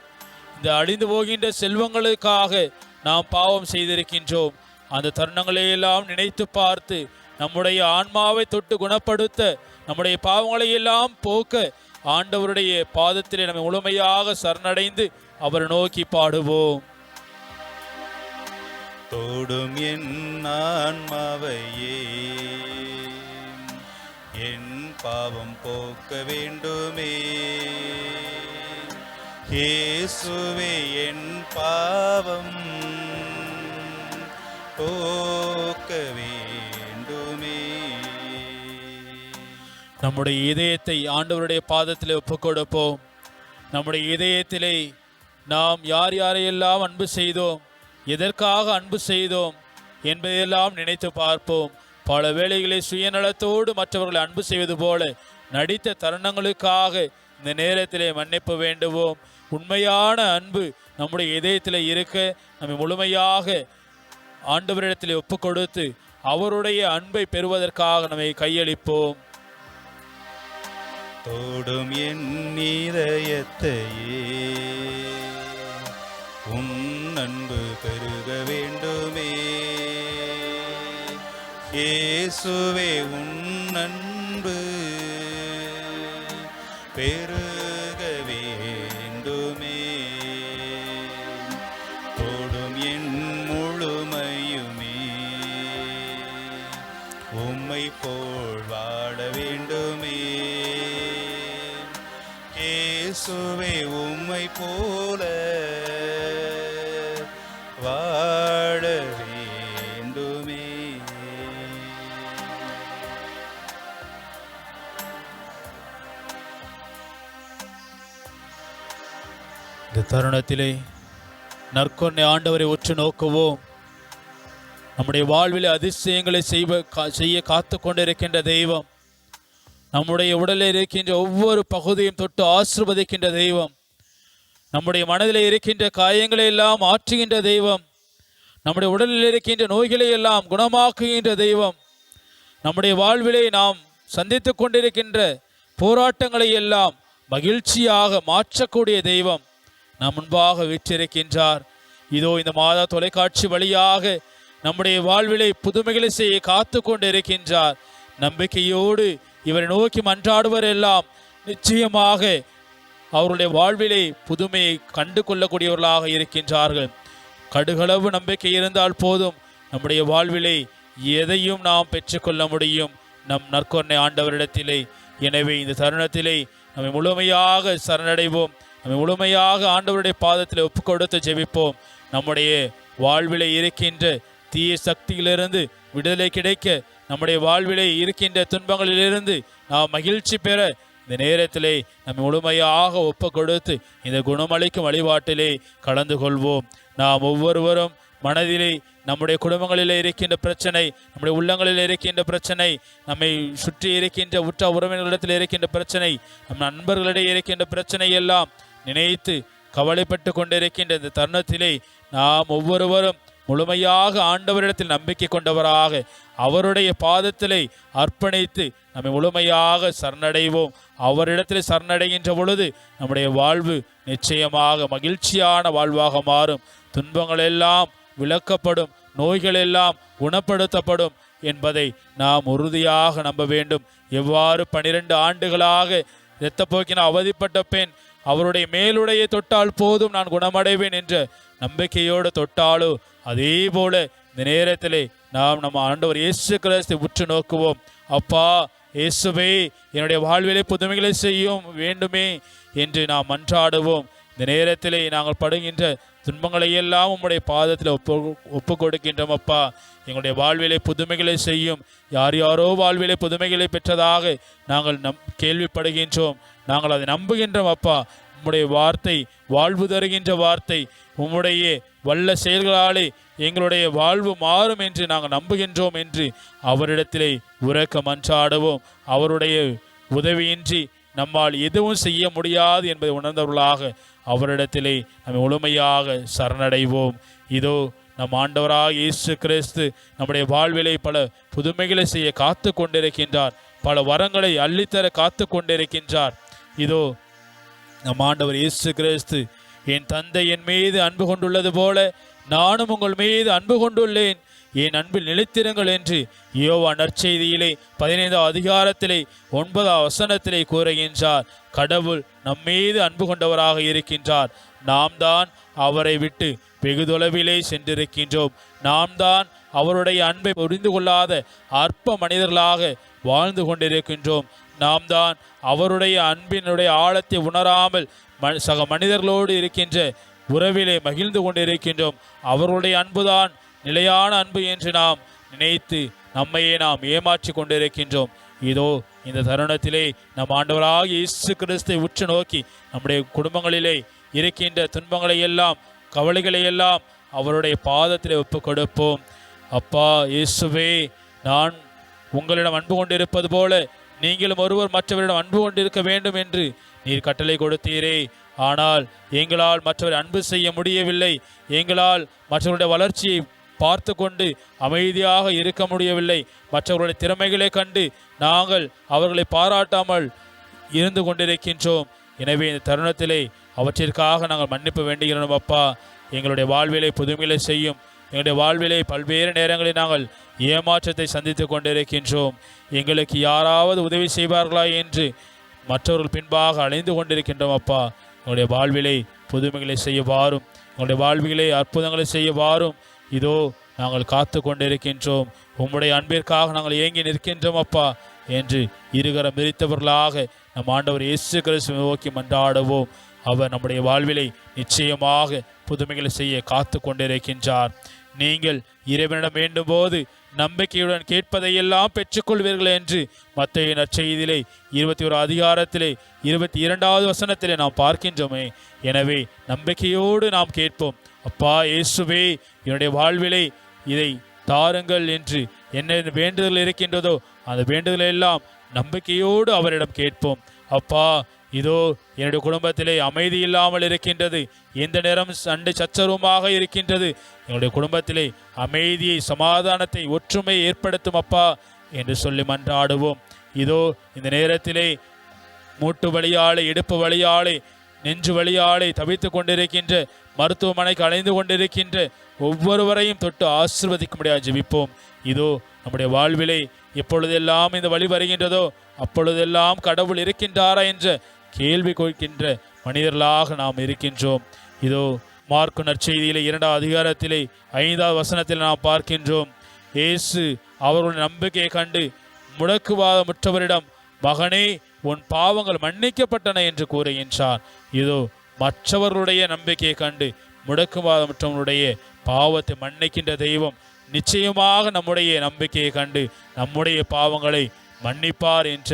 இந்த அழிந்து போகின்ற செல்வங்களுக்காக நாம் பாவம் செய்திருக்கின்றோம். அந்த தருணங்களையெல்லாம் நினைத்து பார்த்து நம்முடைய ஆன்மாவை தொட்டு குணப்படுத்த, நம்முடைய பாவங்களை எல்லாம் போக்க ஆண்டவருடைய பாதத்திலே நம்மை முழுமையாக சரணடைந்து அவரை நோக்கி பாடுவோம். தோடும் என் ஆன்மாவையே என் பாவம் போக்க வேண்டுமே. இயேசுவே என் பாவம் போக்க வேண்டுமே. நம்முடைய இதயத்தை ஆண்டவருடைய பாதத்திலே ஒப்புக் கொடுப்போம். நம்முடைய இதயத்திலே நாம் யார் யாரையெல்லாம் அன்பு செய்தோம், எதற்காக அன்பு செய்தோம் என்பதையெல்லாம் நினைத்து பார்ப்போம். பல வேளைகளை சுயநலத்தோடு மற்றவர்களை அன்பு செய்வது போல நடித்த தருணங்களுக்காக இந்த நேரத்திலே மன்னிப்பு வேண்டுவோம். உண்மையான அன்பு நம்முடைய இதயத்தில் இருக்க நம்மை முழுமையாக ஆண்டவரிடத்தில் ஒப்பு கொடுத்து அவருடைய அன்பை பெறுவதற்காக நம்மை கையளிப்போம். தோடும் என் இதயத்தையே உன் அன்பு பெருக வேண்டுமே, இயேசுவே உன் அன்பு பெருக வேண்டுமே. தோடும் என் முழுமையுமே உம்மை போல் வாழ வேண்டுமே, இயேசுவே உம்மை போல வாழ வேண்டுமே. இந்த தருணத்திலே நற்கொன்னை ஆண்டவரை உற்று நோக்குவோம். நம்முடைய வாழ்வில் அதிசயங்களை செய்ய காத்து கொண்டிருக்கின்ற தெய்வம், நம்முடைய உடலில் இருக்கின்ற ஒவ்வொரு பகுதியும் தொட்டு ஆசீர்வதிக்கின்ற தெய்வம், நம்முடைய மனதில் இருக்கின்ற காயங்களை எல்லாம் ஆற்றுகின்ற தெய்வம், நம்முடைய உடலில் இருக்கின்ற நோய்களை எல்லாம் குணமாக்குகின்ற தெய்வம், நம்முடைய வாழ்விலே நாம் சந்தித்து கொண்டிருக்கின்ற போராட்டங்களை எல்லாம் மகிழ்ச்சியாக மாற்றக்கூடிய தெய்வம் நம் முன்பாக வீற்றிருக்கின்றார். இதோ இந்த மாதா தொலைக்காட்சி வழியாக நம்முடைய வாழ்விலை புதுமைகளை செய்ய காத்து கொண்டு இருக்கின்றார். நம்பிக்கையோடு இவரை நோக்கி மன்றாடுவர் எல்லாம் நிச்சயமாக அவருடைய வாழ்விலே புதுமையை கண்டு கொள்ளக்கூடியவர்களாக இருக்கின்றார்கள். கடுகளவு நம்பிக்கை இருந்தால் போதும், நம்முடைய வாழ்விலே எதையும் நாம் பெற்றுக்கொள்ள முடியும் நம் நற்கொன்னை ஆண்டவரிடத்திலே. எனவே இந்த தருணத்திலே நம்மை முழுமையாக சரணடைவோம், நம்மை முழுமையாக ஆண்டவருடைய பாதத்தில் ஒப்பு கொடுத்து ஜெபிப்போம். நம்முடைய வாழ்விலே இருக்கின்ற தீய சக்தியிலிருந்து விடுதலை கிடைக்க, நம்முடைய வாழ்விலே இருக்கின்ற துன்பங்களிலிருந்து நாம் மகிழ்ச்சி பெற இந்த நேரத்திலே நம்ம முழுமையாக ஒப்பு கொடுத்து இந்த குணமளிக்கும் வழிபாட்டிலே கலந்து கொள்வோம். நாம் ஒவ்வொருவரும் மனதிலே நம்முடைய குடும்பங்களிலே இருக்கின்ற பிரச்சனை, நம்முடைய உள்ளங்களில் இருக்கின்ற பிரச்சனை, நம்மை சுற்றி இருக்கின்ற உற்ற உறவினர்களிடத்தில் இருக்கின்ற பிரச்சனை, நம் நண்பர்களிடையே இருக்கின்ற பிரச்சனை எல்லாம் நினைத்து கவலைப்பட்டு கொண்டிருக்கின்ற இந்த தருணத்திலே நாம் ஒவ்வொருவரும் முழுமையாக ஆண்டவரிடத்தில் நம்பிக்கை கொண்டவராக அவருடைய பாதத்திலே அர்ப்பணித்து நம்மை முழுமையாக சரணடைவோம். அவரிடத்தில் சரணடைகின்ற பொழுது நம்முடைய வாழ்வு நிச்சயமாக மகிழ்ச்சியான வாழ்வாக மாறும். துன்பங்கள் எல்லாம் விலக்கப்படும், நோய்கள் எல்லாம் குணப்படுத்தப்படும் என்பதை நாம் உறுதியாக நம்ப வேண்டும். எவ்வாறு 12 ஆண்டுகளாக இரத்தப்போக்கினால் அவதிப்பட்ட பெண் அவருடைய மேலுடையை தொட்டால் போதும் நான் குணமடைவேன் என்ற நம்பிக்கையோடு தொட்டாலோ, அதே போல இந்த நேரத்திலே நாம் நம்ம ஆண்டவர் இயேசு கிறிஸ்துவை உற்று நோக்குவோம். அப்பா இயேசுவே, என்னுடைய வாழ்விலே புதுமைகளை செய்யும் வேண்டுமே என்று நாம் மன்றாடுவோம். இந்த நேரத்திலே நாங்கள் படுகின்ற துன்பங்களை எல்லாம் உம்முடைய பாதத்தில் ஒப்பு கொடுக்கின்றோம். அப்பா, எங்களுடைய வாழ்விலே புதுமைகளை செய்யும். யார் யாரோ வாழ்விலே புதுமைகளை பெற்றதாக நாங்கள் கேள்விப்படுகின்றோம், நாங்கள் அதை நம்புகின்றோம். அப்பா, உம்முடைய வார்த்தை வாழ்வு தருகின்ற வார்த்தை, உம்முடைய வல்ல செயல்களாலே எங்களுடைய வாழ்வு மாறும் என்று நாங்கள் நம்புகின்றோம் என்று அவரிடத்திலே உரக்க மன்றாடுவோம். அவருடைய உதவியின்றி நம்மால் எதுவும் செய்ய முடியாது என்பதை உணர்ந்தவர்களாக அவரிடத்திலே நம்ம முழுமையாக சரணடைவோம். இதோ நம் ஆண்டவராக இயேசு கிறிஸ்து நம்முடைய வாழ்விலே பல புதுமைகளை செய்ய காத்து கொண்டிருக்கின்றார், பல வரங்களை அள்ளித்தர காத்து கொண்டிருக்கின்றார். இதோ நம் ஆண்டவர் இயேசு கிறிஸ்து, என் தந்தை என் மீது அன்பு கொண்டுள்ளது போல நானும் உங்கள் மீது அன்பு கொண்டுள்ளேன், என் அன்பில் நிலைத்திருங்கள் என்று யோவான் நற்செய்தியிலே 15ஆம் அதிகாரத்திலே 9ஆம் வசனத்திலே கூறுகின்றார். கடவுள் நம்மீது அன்பு கொண்டவராக இருக்கின்றார். நாம் தான் அவரை விட்டு வெகு தொலைவிலே சென்றிருக்கின்றோம். நாம் தான் அவருடைய அன்பை புரிந்து கொள்ளாத அற்ப மனிதர்களாக வாழ்ந்து கொண்டிருக்கின்றோம். நாம் தான் அவருடைய அன்பினுடைய ஆழத்தை உணராமல் சக மனிதர்களோடு இருக்கின்ற உறவிலே மகிழ்ந்து கொண்டிருக்கின்றோம். அவருடைய அன்புதான் நிலையான அன்பு என்று நாம் நினைத்து நம்மையே நாம் ஏமாற்றி கொண்டிருக்கின்றோம். இதோ இந்த தருணத்திலே நம் ஆண்டவராக இயேசு கிறிஸ்துவை உற்று நோக்கி நம்முடைய குடும்பங்களிலே இருக்கின்ற துன்பங்களை எல்லாம் கவலைகளை எல்லாம் அவருடைய பாதத்திலே ஒப்பு கொடுப்போம். அப்பா இயேசுவே, நான் உங்களிடம் அன்பு கொண்டிருப்பது போல நீங்களும் ஒருவர் மற்றவரிடம் அன்பு கொண்டிருக்க வேண்டும் என்று நீர் கட்டளை கொடுத்தீரே. ஆனால் எங்களால் மற்றவரை அன்பு செய்ய முடியவில்லை, எங்களால் மற்றவருடைய வளர்ச்சியை பார்த்து கொண்டு அமைதியாக இருக்க முடியவில்லை, மற்றவர்களுடைய திறமைகளை கண்டு நாங்கள் அவர்களை பாராட்டாமல் இருந்து கொண்டிருக்கின்றோம். எனவே இந்த தருணத்திலே அவற்றிற்காக நாங்கள் மன்னிப்பு வேண்டுகிறோம் அப்பா. எங்களுடைய வாழ்விலை புதுமைகளை செய்யும். எங்களுடைய வாழ்விலே பல்வேறு நேரங்களில் நாங்கள் ஏமாற்றத்தை சந்தித்து கொண்டிருக்கின்றோம். எங்களுக்கு யாராவது உதவி செய்வார்களா என்று மற்றவர்கள் பின்பாக அலைந்து கொண்டிருக்கின்றோம் அப்பா. எங்களுடைய வாழ்விலை புதுமைகளை செய்ய வாரும், எங்களுடைய வாழ்விலை அற்புதங்களை செய்ய வாரும். இதோ நாங்கள் காத்து கொண்டிருக்கின்றோம், உம்முடைய அன்பிற்காக நாங்கள் ஏங்கி நிற்கின்றோம் அப்பா என்று இருகரம் விரித்தவர்களாக நம் ஆண்டவர் இயேசு கிறிஸ்துவை நோக்கி மன்றாடுவோம். அவர் நம்முடைய வாழ்விலை நிச்சயமாக புதுமைகளை செய்ய காத்து கொண்டிருக்கின்றார். நீங்கள் இறைவனிடம் வேண்டும் போது நம்பிக்கையுடன் கேட்பதையெல்லாம் பெற்றுக்கொள்வீர்கள் என்று மத்தேயு நற்செய்தியிலே 21 அதிகாரத்திலே 22வது வசனத்திலே நாம் பார்க்கின்றோமே. எனவே நம்பிக்கையோடு நாம் கேட்போம். அப்பா இயேசுவே, என்னுடைய வாழ்விலை இதை தாருங்கள் என்று என்ன வேண்டுதல் இருக்கின்றதோ அந்த வேண்டுதலை எல்லாம் நம்பிக்கையோடு அவரிடம் கேட்போம். அப்பா, இதோ என்னுடைய குடும்பத்திலே அமைதி இல்லாமல் இருக்கின்றது, எந்த நேரம் சண்டை சச்சரவுமாக இருக்கின்றது, என்னுடைய குடும்பத்திலே அமைதியை, சமாதானத்தை, ஒற்றுமை ஏற்படுத்தும் அப்பா என்று சொல்லி மன்றாடுவோம். இதோ இந்த நேரத்திலே மூட்டு வலியாலே, இடுப்பு வலியாலே, நெஞ்சு வலியாலே தவித்து கொண்டிருக்கின்ற, மருத்துவமனைக்கு அலைந்து கொண்டிருக்கின்ற ஒவ்வொருவரையும் தொட்டு ஆசீர்வதிக்கும்படியாக ஜெபிப்போம். இதோ நம்முடைய வாழ்விலே எப்பொழுதெல்லாம் இந்த வழி வருகின்றதோ அப்பொழுதெல்லாம் கடவுள் இருக்கின்றாரா என்ற கேள்வி கேட்கின்ற மனிதர்களாக நாம் இருக்கின்றோம். இதோ மார்க்கு நற்செய்தியிலே 2வது அதிகாரத்திலே 5வது வசனத்தில் நாம் பார்க்கின்றோம். இயேசு அவர்களுடைய நம்பிக்கையை கண்டு முடக்குவாதமுற்றவரிடம், மகனே, உன் பாவங்கள் மன்னிக்கப்பட்டன என்று கூறுகின்றார். இதோ மற்றவர்களுடைய நம்பிக்கையை கண்டு முடக்குவாதமுற்றவனுடைய பாவத்தை மன்னிக்கின்ற தெய்வம் நிச்சயமாக நம்முடைய நம்பிக்கையை கண்டு நம்முடைய பாவங்களை மன்னிப்பார் என்ற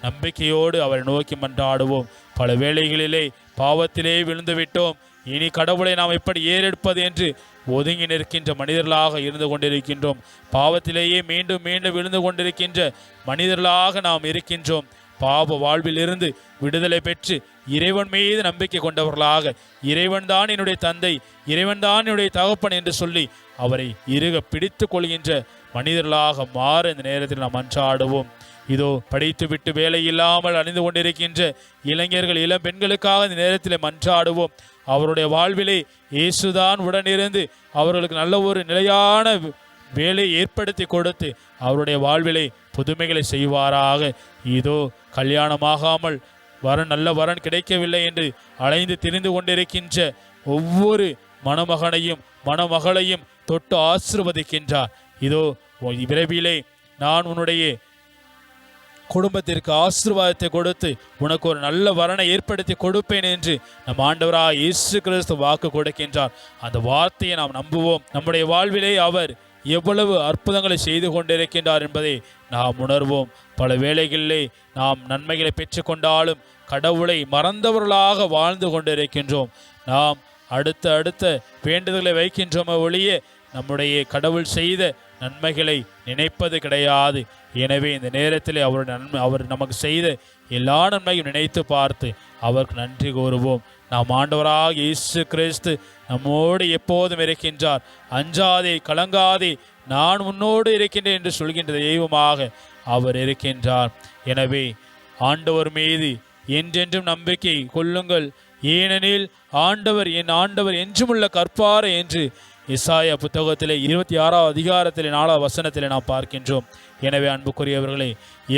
நம்பிக்கையோடு அவரை நோக்கி மன்றாடுவோம். பல வேளைகளிலே பாவத்திலே விழுந்து விட்டோம், இனி கடவுளை நாம் எப்படி ஏறெடுப்பது என்று ஒதுங்கி நிற்கின்ற மனிதர்களாக இருந்து கொண்டிருக்கின்றோம். பாவத்திலேயே மீண்டும் மீண்டும் விழுந்து கொண்டிருக்கின்ற மனிதர்களாக நாம் இருக்கின்றோம். பாவ வாழ்வில் இருந்து விடுதலை பெற்று இறைவன் மீது நம்பிக்கை கொண்டவர்களாக, இறைவன் தான் என்னுடைய தந்தை, இறைவன் தான் என்னுடைய தகப்பன் என்று சொல்லி அவரை இறுக பிடித்து கொள்கின்ற மனிதர்களாக மாற இந்த நேரத்தில் நாம் மன்றாடுவோம். இதோ படித்துவிட்டு வேலை இல்லாமல் அணிந்து கொண்டிருக்கின்ற இளைஞர்கள், இளம் பெண்களுக்காக இந்த நேரத்தில் மன்றாடுவோம். அவருடைய வாழ்விலே இயேசுதான் உடனிருந்து அவர்களுக்கு நல்ல ஒரு நிலையான வேலை ஏற்படுத்தி கொடுத்து அவருடைய வாழ்விலே புதுமைகளை செய்வாராக. இதோ கல்யாணமாகாமல் நல்ல வரன் கிடைக்கவில்லை என்று அலைந்து திரிந்து கொண்டிருக்கின்ற ஒவ்வொரு மணமகனையும் மணமகளையும் தொட்டு ஆசீர்வதிக்கின்றார். இதோ விரைவிலே நான் உன்னுடைய குடும்பத்திற்கு ஆசீர்வாதத்தை கொடுத்து உனக்கு ஒரு நல்ல வரனை ஏற்படுத்தி கொடுப்பேன் என்று நம் ஆண்டவராக இயேசு கிறிஸ்து வாக்கு கொடுக்கின்றார். அந்த வார்த்தையை நாம் நம்புவோம். நம்முடைய வாழ்விலே அவர் எவ்வளவு அற்புதங்களை செய்து கொண்டிருக்கின்றார் என்பதை நாம் உணர்வோம். பல வேளைகளிலே நாம் நன்மைகளை பெற்றுக்கொண்டாலும் கடவுளை மறந்தவர்களாக வாழ்ந்து கொண்டிருக்கின்றோம். நாம் அடுத்த வேண்டுதல்களை வைக்கின்றோமே ஒழிய நம்முடைய கடவுள் செய்த நன்மைகளை நினைப்பது கிடையாது. எனவே இந்த நேரத்தில் அவர் நமக்கு செய்த எல்லா நன்மையும் நினைத்து பார்த்து அவருக்கு நன்றி கூறுவோம். நாம் ஆண்டவராக இயேசு கிறிஸ்து நம்மோடு எப்போதும் இருக்கின்றார். அஞ்சாதே, கலங்காதே, நான் உன்னோடு இருக்கின்றேன் என்று சொல்கின்ற தெய்வமாக அவர் இருக்கின்றார். எனவே ஆண்டவர் மீது என்றென்றும் நம்பிக்கை கொள்ளுங்கள், ஏனெனில் ஆண்டவர் என் ஆண்டவர் என்றுமுள்ள கற்பாறை என்று எசாயா புத்தகத்திலே 26வது அதிகாரத்திலே 4வது வசனத்திலே நாம் பார்க்கின்றோம். எனவே அன்புக்குரியவர்களே,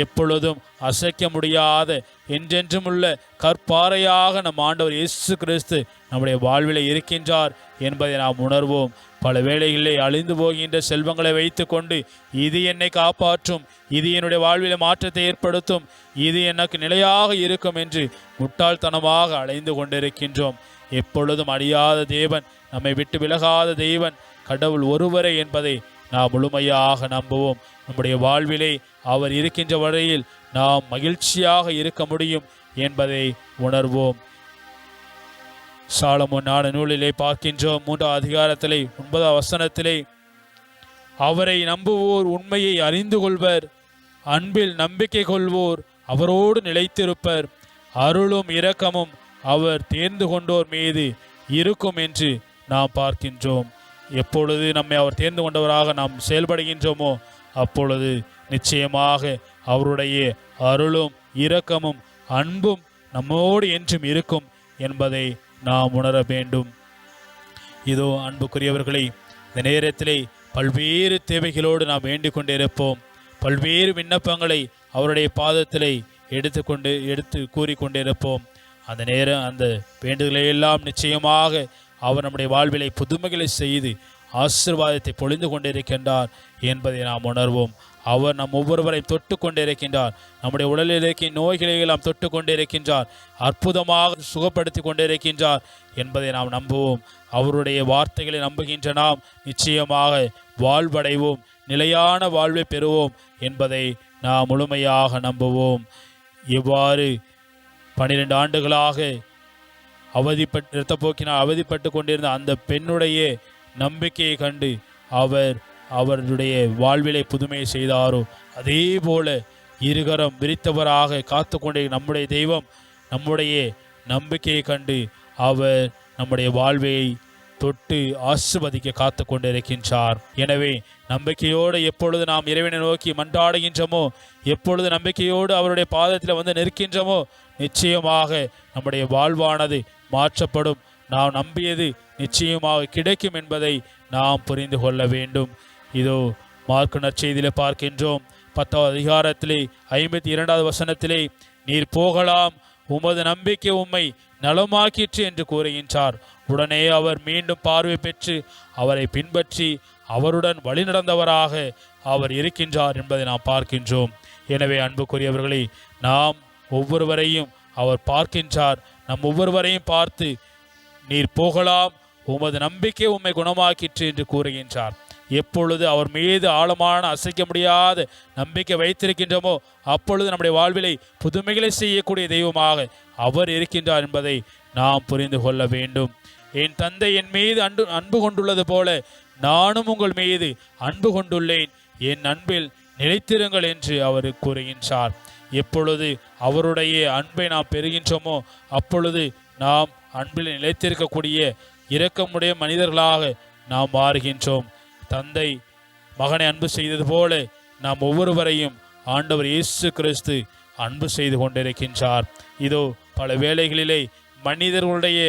எப்பொழுதும் அசைக்க முடியாத என்றென்றும் உள்ள கற்பாறையாக நம் ஆண்டவர் இயேசு கிறிஸ்து நம்முடைய வாழ்விலே இருக்கின்றார் என்பதை நாம் உணர்வோம். பல வேளைகளிலே அழிந்து போகின்ற செல்வங்களை வைத்து கொண்டு இது என்னை காப்பாற்றும், இது என்னுடைய வாழ்விலே மாற்றத்தை ஏற்படுத்தும், இது எனக்கு நிலையாக இருக்கும் என்று முட்டாள்தனமாக அலைந்து கொண்டிருக்கின்றோம். எப்பொழுதும் அழியாத தேவன், நம்மை விட்டு விலகாத தேவன் கடவுள் ஒருவரே என்பதை நாம் முழுமையாக நம்புவோம். நம்முடைய வாழ்விலே அவர் இருக்கின்ற வரையில் நாம் மகிழ்ச்சியாக இருக்க முடியும் என்பதை உணர்வோம். சாலமோன் ஞான நூலிலே பார்க்கின்றோம் 3வது அதிகாரத்திலே 9வது வசனத்திலே, அவரை நம்புவோர் உண்மையை அறிந்து கொள்வர், அன்பில் நம்பிக்கை கொள்வோர் அவரோடு நிலைத்திருப்பர், அருளும் இரக்கமும் அவர் தேர்ந்து கொண்டோர் மீது இருக்கும் என்று நாம் பார்க்கின்றோம். எப்பொழுது நம்மை அவர் தேர்ந்து கொண்டவராக நாம் செயல்படுகின்றோமோ அப்பொழுது நிச்சயமாக அவருடைய அருளும் இரக்கமும் அன்பும் நம்மோடு என்றும் இருக்கும் என்பதை நாம் உணர வேண்டும். இதோ அன்புக்குரியவர்களை, இந்த நேரத்திலே பல்வேறு தேவைகளோடு நாம் வேண்டிக் கொண்டிருப்போம். பல்வேறு விண்ணப்பங்களை அவருடைய பாதத்திலே எடுத்து கூறிக்கொண்டிருப்போம். அந்த நேரம் அந்த வேண்டுதலை எல்லாம் நிச்சயமாக அவர் நம்முடைய வாழ்விலை புதுமைகளை செய்து ஆசீர்வாதத்தை பொழிந்து கொண்டிருக்கின்றார் என்பதை நாம் உணர்வோம். அவர் நம் ஒவ்வொருவரையும் தொட்டு கொண்டிருக்கின்றார். நம்முடைய உடலில் இருக்கின்ற நோய்களை எல்லாம் தொட்டு கொண்டிருக்கின்றார். அற்புதமாக சுகப்படுத்தி கொண்டிருக்கின்றார் என்பதை நாம் நம்புவோம். அவருடைய வார்த்தைகளை நம்புகின்ற நாம் நிச்சயமாக வாழ்வடைவோம், நிலையான வாழ்வை பெறுவோம் என்பதை நாம் முழுமையாக நம்புவோம். இவ்வாறு 12 ஆண்டுகளாக இரத்தப்போக்கினால் அவதிப்பட்டு கொண்டிருந்த அந்த பெண்ணுடைய நம்பிக்கையை கண்டு அவருடைய வாழ்விலை புதுமை செய்தாரோ அதே போல இருகரம் விரித்தவராக காத்து கொண்டே நம்முடைய தெய்வம் நம்முடைய நம்பிக்கையை கண்டு அவர் நம்முடைய வாழ்வை தொட்டு ஆசிர்வதிக்க காத்து கொண்டிருக்கின்றார். எனவே நம்பிக்கையோடு எப்பொழுது நாம் இறைவனை நோக்கி மன்றாடுகின்றோமோ, எப்பொழுது நம்பிக்கையோடு அவருடைய பாதத்தில் வந்து நிற்கின்றோமோ நிச்சயமாக நம்முடைய வாழ்வானது மாற்றப்படும். நாம் நம்பியது நிச்சயமாக கிடைக்கும் என்பதை நாம் புரிந்து கொள்ள வேண்டும். இதோ மார்க்கு நற்செய்தியிலே பார்க்கின்றோம் 10வது அதிகாரத்திலே 52வது வசனத்திலே, நீர் போகலாம், உமது நம்பிக்கை உம்மை நலமாக்கிற்று என்று கூறுகின்றார். உடனே அவர் மீண்டும் பார்வை பெற்று அவரை பின்பற்றி அவருடன் வழிநடந்தவராக அவர் இருக்கின்றார் என்பதை நாம் பார்க்கின்றோம். எனவே அன்புக்குரியவர்களை, நாம் ஒவ்வொருவரையும் அவர் பார்க்கின்றார். நம் ஒவ்வொருவரையும் பார்த்து நீர் போகலாம், உமது நம்பிக்கை உம்மை குணமாக்கிற்று என்று கூறுகின்றார். எப்பொழுது அவர் மீது ஆழமான அசைக்க முடியாத நம்பிக்கை வைத்திருக்கின்றோமோ அப்பொழுது நம்முடைய வாழ்விலை புதுமைகளை செய்யக்கூடிய தெய்வமாக அவர் இருக்கின்றார் என்பதை நாம் புரிந்து கொள்ள வேண்டும். என் தந்தை என் மீது அன்பு கொண்டுள்ளது போல நானும் உங்கள் மீது அன்பு கொண்டுள்ளேன், என் அன்பில் நிலைத்திருங்கள் என்று அவர் கூறுகின்றார். எப்பொழுது அவருடைய அன்பை நாம் பெறுகின்றோமோ அப்பொழுது நாம் அன்பில் நிலைத்திருக்கக்கூடிய இரக்கமுடைய மனிதர்களாக நாம் மாறுகின்றோம். தந்தை மகனை அன்பு செய்தது போல நாம் ஒவ்வொருவரையும் ஆண்டவர் இயேசு கிறிஸ்து அன்பு செய்து கொண்டிருக்கின்றார். இதோ பல வேளைகளிலே மனிதர்களுடைய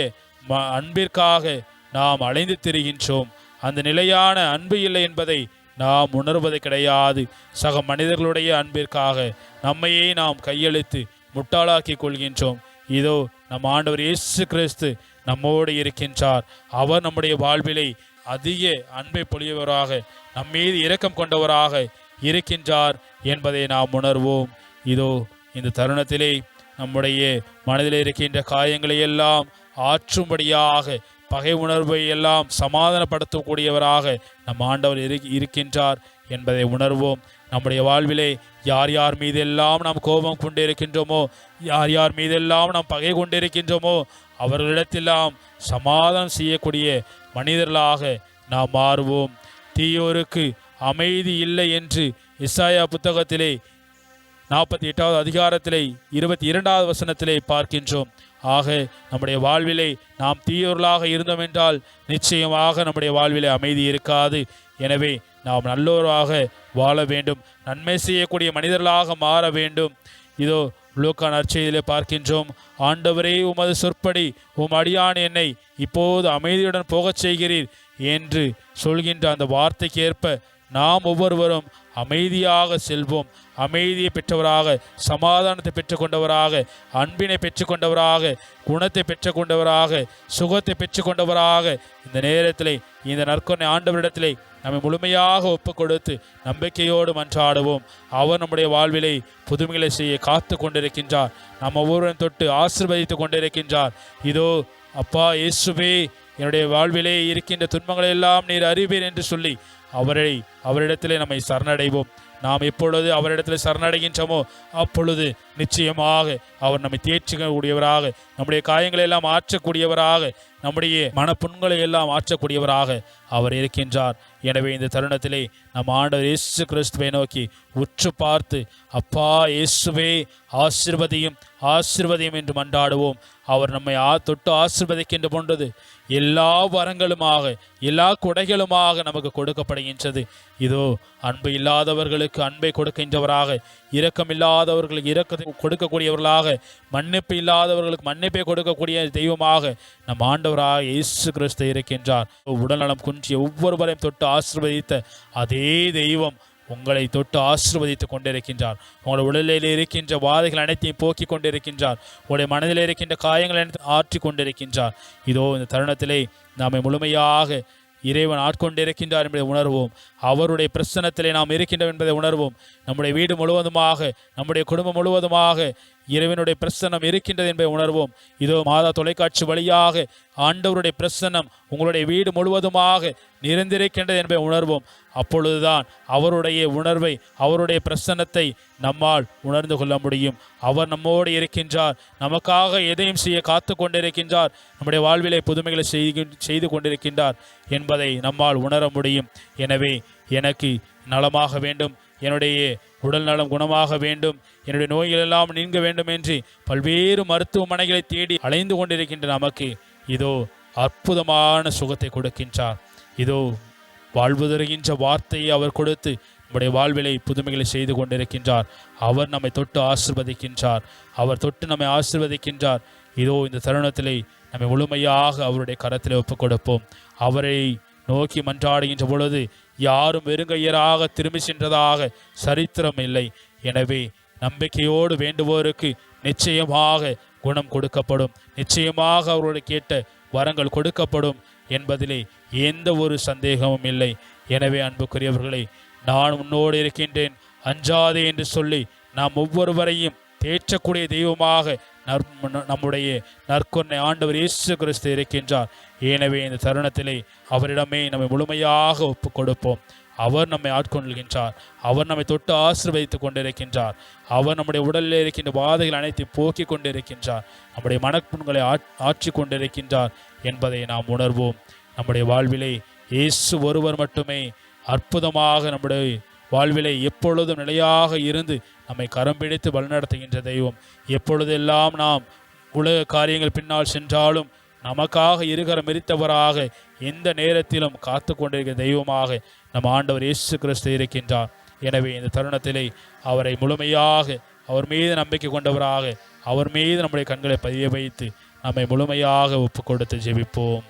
அன்பிற்காக நாம் அலைந்து திரிகின்றோம். அந்த நிலையான அன்பு இல்லை என்பதை நாம் உணர்வது கிடையாது. சக மனிதர்களுடைய அன்பிற்காக நம்மையே நாம் கையெழுத்து முட்டாளாக்கி கொள்கின்றோம். இதோ நம் ஆண்டவர் இயேசு கிறிஸ்து நம்மோடு இருக்கின்றார். அவர் நம்முடைய வாழ்விலை அதிக அன்பை பொழியவராக, நம்மீது இரக்கம் கொண்டவராக இருக்கின்றார் என்பதை நாம் உணர்வோம். இதோ இந்த தருணத்திலே நம்முடைய மனதில் இருக்கின்ற காயங்களை எல்லாம் ஆற்றும்படியாக, பகை உணர்வை எல்லாம் சமாதானப்படுத்தக்கூடியவராக நம் ஆண்டவர் இருக்கின்றார் என்பதை உணர்வோம். நம்முடைய வாழ்விலே யார் யார் மீதெல்லாம் நாம் கோபம் கொண்டிருக்கின்றோமோ, யார் யார் மீதெல்லாம் நாம் பகை கொண்டிருக்கின்றோமோ அவர்களிடத்தெல்லாம் சமாதானம் செய்யக்கூடிய மனிதர்களாக நாம் மாறுவோம். தீயோருக்கு அமைதி இல்லை என்று எசாயா புத்தகத்திலே 48வது அதிகாரத்திலே 22வது வசனத்திலே பார்க்கின்றோம். ஆக நம்முடைய வாழ்விலே நாம் தீயோர்களாக இருந்தோம் என்றால் நிச்சயமாக நம்முடைய வாழ்விலே அமைதி இருக்காது. எனவே நாம் நல்லோராக வாழ வேண்டும், நன்மை செய்யக்கூடிய மனிதர்களாக மாற வேண்டும். இதோ லூக்கா நற்செய்தியிலே பார்க்கின்றோம், ஆண்டவரே உமது சொற்படி உம் அடியான் என்னை இப்போது அமைதியுடன் போகச் செய்கிறீர் என்று சொல்கின்ற அந்த வார்த்தைக்கு ஏற்ப நாம் ஒவ்வொருவரும் அமைதியாக செல்வோம். அமைதியை பெற்றவராக, சமாதானத்தை பெற்றுக்கொண்டவராக, அன்பினை பெற்றுக்கொண்டவராக, குணத்தை பெற்றுக்கொண்டவராக, சுகத்தை பெற்றுக்கொண்டவராக இந்த நேரத்திலே இந்த நற்கொடை ஆண்டவரிடத்திலே நம்மை முழுமையாக ஒப்பு கொடுத்து நம்பிக்கையோடு மன்றாடுவோம். அவர் நம்முடைய வாழ்விலை புதுமைகளை செய்ய காத்து கொண்டிருக்கின்றார். நம்ம ஒவ்வொருவரும் தொட்டு ஆசீர்வதித்து கொண்டிருக்கின்றார். இதோ அப்பா இயேசுவே, என்னுடைய வாழ்விலே இருக்கின்ற துன்பங்களை எல்லாம் நீர் அறிவீர் என்று சொல்லி அவரிடத்திலே நம்மை சரணடைவோம். நாம் எப்பொழுது அவரிடத்தில் சரணடைகின்றோமோ அப்பொழுது நிச்சயமாக அவர் நம்மை தேற்றக்கூடியவராக, நம்முடைய காயங்களை எல்லாம் ஆற்றக்கூடியவராக, நம்முடைய மனப்புண்களை எல்லாம் ஆற்றக்கூடியவராக அவர் இருக்கின்றார். எனவே இந்த தருணத்திலே நம் ஆண்டவர் இயேசு கிறிஸ்துவை நோக்கி உற்று பார்த்து, அப்பா இயேசுவே ஆசீர்வதியும் ஆசீர்வதியும் என்று மன்றாடுவோம். அவர் நம்மை தொட்டு ஆசீர்வதிக்கின்ற போன்றது எல்லா வரங்களுமாக எல்லா கொடைகளுமாக நமக்கு கொடுக்கப்படுகின்றது. இதோ அன்பு இல்லாதவர்களுக்கு அன்பை கொடுக்கின்றவராக, இரக்கம் இல்லாதவர்களுக்கு இரக்கத்தை கொடுக்கக்கூடியவர்களாக, மன்னிப்பு இல்லாதவர்களுக்கு மன்னிப்பை கொடுக்கக்கூடிய தெய்வமாக நம் ஆண்டவராக இயேசு கிறிஸ்து இருக்கின்றார். உடல்நலம் குன்றிய ஒவ்வொருவரையும் தொட்டு ஆசீர்வதித்த அதே தெய்வம் உங்களை தொட்டு ஆசீர்வதித்துக் கொண்டிருக்கின்றார். உங்களுடைய உடலில் இருக்கின்ற வாதைகள் அனைத்தையும் போக்கி கொண்டிருக்கின்றார். உங்களுடைய மனதில் இருக்கின்ற காயங்கள் அனைத்தையும் ஆற்றி கொண்டிருக்கின்றார். இதோ இந்த தருணத்திலே நம்மை முழுமையாக இறைவன் ஆட்கொண்டிருக்கின்றார் என்பதை உணர்வோம். அவருடைய பிரசன்னத்திலே நாம் இருக்கின்றோம் என்பதை உணர்வோம். நம்முடைய வீடு முழுவதுமாக, நம்முடைய குடும்பம் முழுவதுமாக இறைவனுடைய பிரசன்னம் இருக்கின்றது என்பதை உணர்வோம். இதோ மாதா தொலைக்காட்சி வழியாக ஆண்டவருடைய பிரசன்னம் உங்களுடைய வீடு முழுவதுமாக நிறைந்திருக்கின்றது என்பதை உணர்வோம். அப்பொழுதுதான் அவருடைய உணர்வை, அவருடைய பிரசன்னத்தை நம்மால் உணர்ந்து கொள்ள முடியும். அவர் நம்மோடு இருக்கின்றார், நமக்காக எதையும் செய்ய காத்து கொண்டிருக்கின்றார், நம்முடைய வாழ்விலே புதுமைகளை செய்து கொண்டிருக்கின்றார் என்பதை நம்மால் உணர முடியும். எனவே எனக்கு நலமாக வேண்டும், என்னுடைய உடல் நலம் குணமாக வேண்டும், என்னுடைய நோய்கள் எல்லாம் நீங்க வேண்டும் என்று பல்வேறு மருத்துவமனைகளை தேடி அலைந்து கொண்டிருக்கின்ற நமக்கு இதோ அற்புதமான சுகத்தை கொடுக்கின்றார். இதோ வாழ்வு தருகின்ற வார்த்தையை அவர் கொடுத்து நம்முடைய வாழ்விலை புதுமைகளை செய்து கொண்டிருக்கின்றார். அவர் நம்மை தொட்டு ஆசீர்வதிக்கின்றார், அவர் தொட்டு நம்மை ஆசீர்வதிக்கின்றார். இதோ இந்த தருணத்திலே நம்மை முழுமையாக அவருடைய கரத்திலே ஒப்புக் கொடுப்போம். அவரை நோக்கி மன்றாடுகின்ற பொழுது யாரும் வெறுங்கையராக திரும்பி சென்றதாக சரித்திரம் இல்லை. எனவே நம்பிக்கையோடு வேண்டுவோருக்கு நிச்சயமாக குணம் கொடுக்கப்படும், நிச்சயமாக அவர்களுடைய கேட்ட வரங்கள் கொடுக்கப்படும் என்பதிலே எந்த ஒரு சந்தேகமும் இல்லை. எனவே அன்புக்குரியவர்களை, நான் உன்னோடு இருக்கின்றேன், அஞ்சாதே என்று சொல்லி நாம் ஒவ்வொருவரையும் தேற்றக்கூடிய தெய்வமாக நம்முடைய நற்கொன்னை ஆண்டவர் இயேசு கிறிஸ்து இருக்கின்றார். எனவே இந்த தருணத்திலே அவரிடமே நம்மை முழுமையாக ஒப்புக் கொடுப்போம். அவர் நம்மை ஆட்கொள்கின்றார், அவர் நம்மை தொட்டு ஆசீர்வதித்துக் கொண்டிருக்கின்றார், அவர் நம்முடைய உடலில் இருக்கின்ற வாதைகள் அனைத்தையும் போக்கி கொண்டிருக்கின்றார், நம்முடைய மனப்புண்களை ஆற்றி கொண்டிருக்கின்றார் என்பதை நாம் உணர்வோம். நம்முடைய வாழ்விலே இயேசு ஒருவர் மட்டுமே அற்புதமாக நம்முடைய வாழ்விலே எப்பொழுதும் நிலையாக இருந்து நம்மை கரம் பிடித்து வழிநடத்துகின்ற தெய்வம். எப்பொழுதெல்லாம் நாம் உலக காரியங்கள் பின்னால் சென்றாலும் நமக்காக இருகரம் எரித்தவராக எந்த நேரத்திலும் காத்து கொண்டிருக்கிற தெய்வமாக நம் ஆண்டவர் இயேசு கிறிஸ்து இருக்கின்றார். எனவே இந்த தருணத்திலே அவரை முழுமையாக, அவர் மீது நம்பிக்கை கொண்டவராக, அவர் மீது நம்முடைய கண்களை பதிய வைத்து நம்மை முழுமையாக ஒப்பு கொடுத்து ஜெபிப்போம்.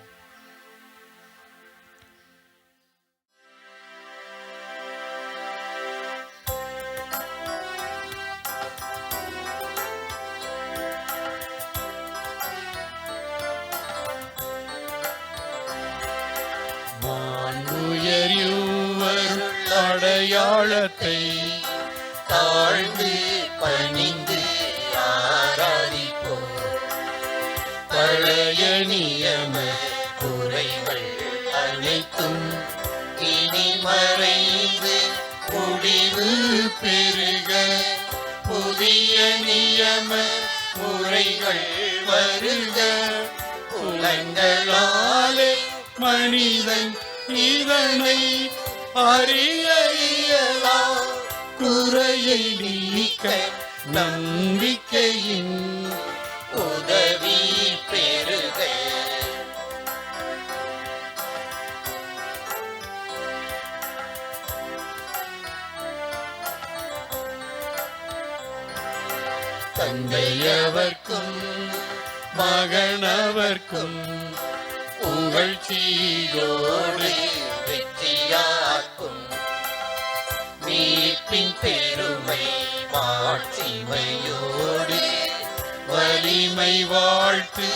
அடையாளத்தை தாழ்ந்து பணிந்து ஆராதிப்போம். பழைய நியம குறைகள் அனைத்தும் இனி மறைந்து முடிவு பெருக, புதிய நியம முறைகள் வருக. புலங்களாலே மனிதன் இதனை அறிய இயலாம், குறையை நீக்க நம்பிக்கையின் உதவி பெறுக. தந்தையவர்க்கும் மகனவர்க்கும் புகழ்ச்சியோடு வெற்றியாக்கும், மீட்பின் பெருமை மாட்சிமையோடு வலிமை வாழ்த்து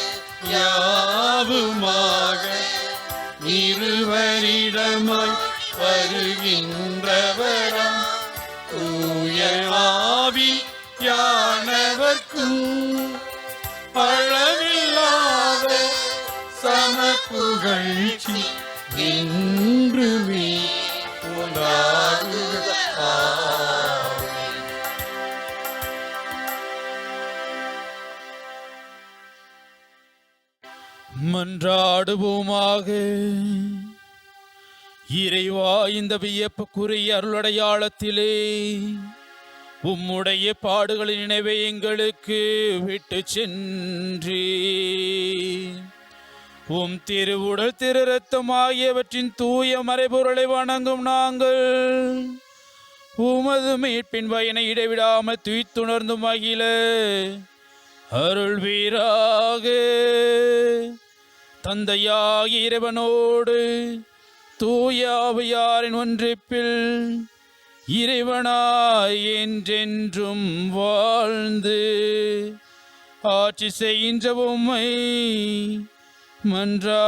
யாவுமாக. இருவரிடமாய் வருகின்றவரம் தூய ஆவி யானவர்க்கும் அளவில்லாத சமப்புகழ்ச்சி என்றுமே உண்டாகுக. மன்றாடுவோமாக. இறைவா, இந்த வியப்புக்குரிய அருளடையாளத்திலே உம்முடைய பாடுகளின் நினைவை எங்களுக்கு விட்டு சென்றி உம் திருவுடல் திரு ரத்தம் ஆகியவற்றின் தூய மறைபொருளை வணங்கும் நாங்கள் உமது மீட்பின் பயனை இடைவிடாமல் துய்த்துணர்ந்து மகிழ அருள்வீராக. தந்தையாகிய இறைவனோடு தூய ஆவியாரின் ஒன்றிப்பில் இறைவனாய் என்றென்றும் வாழ்ந்து ஆட்சி செய்கின்ற உம்மை மன்றாடுகின்றோம்.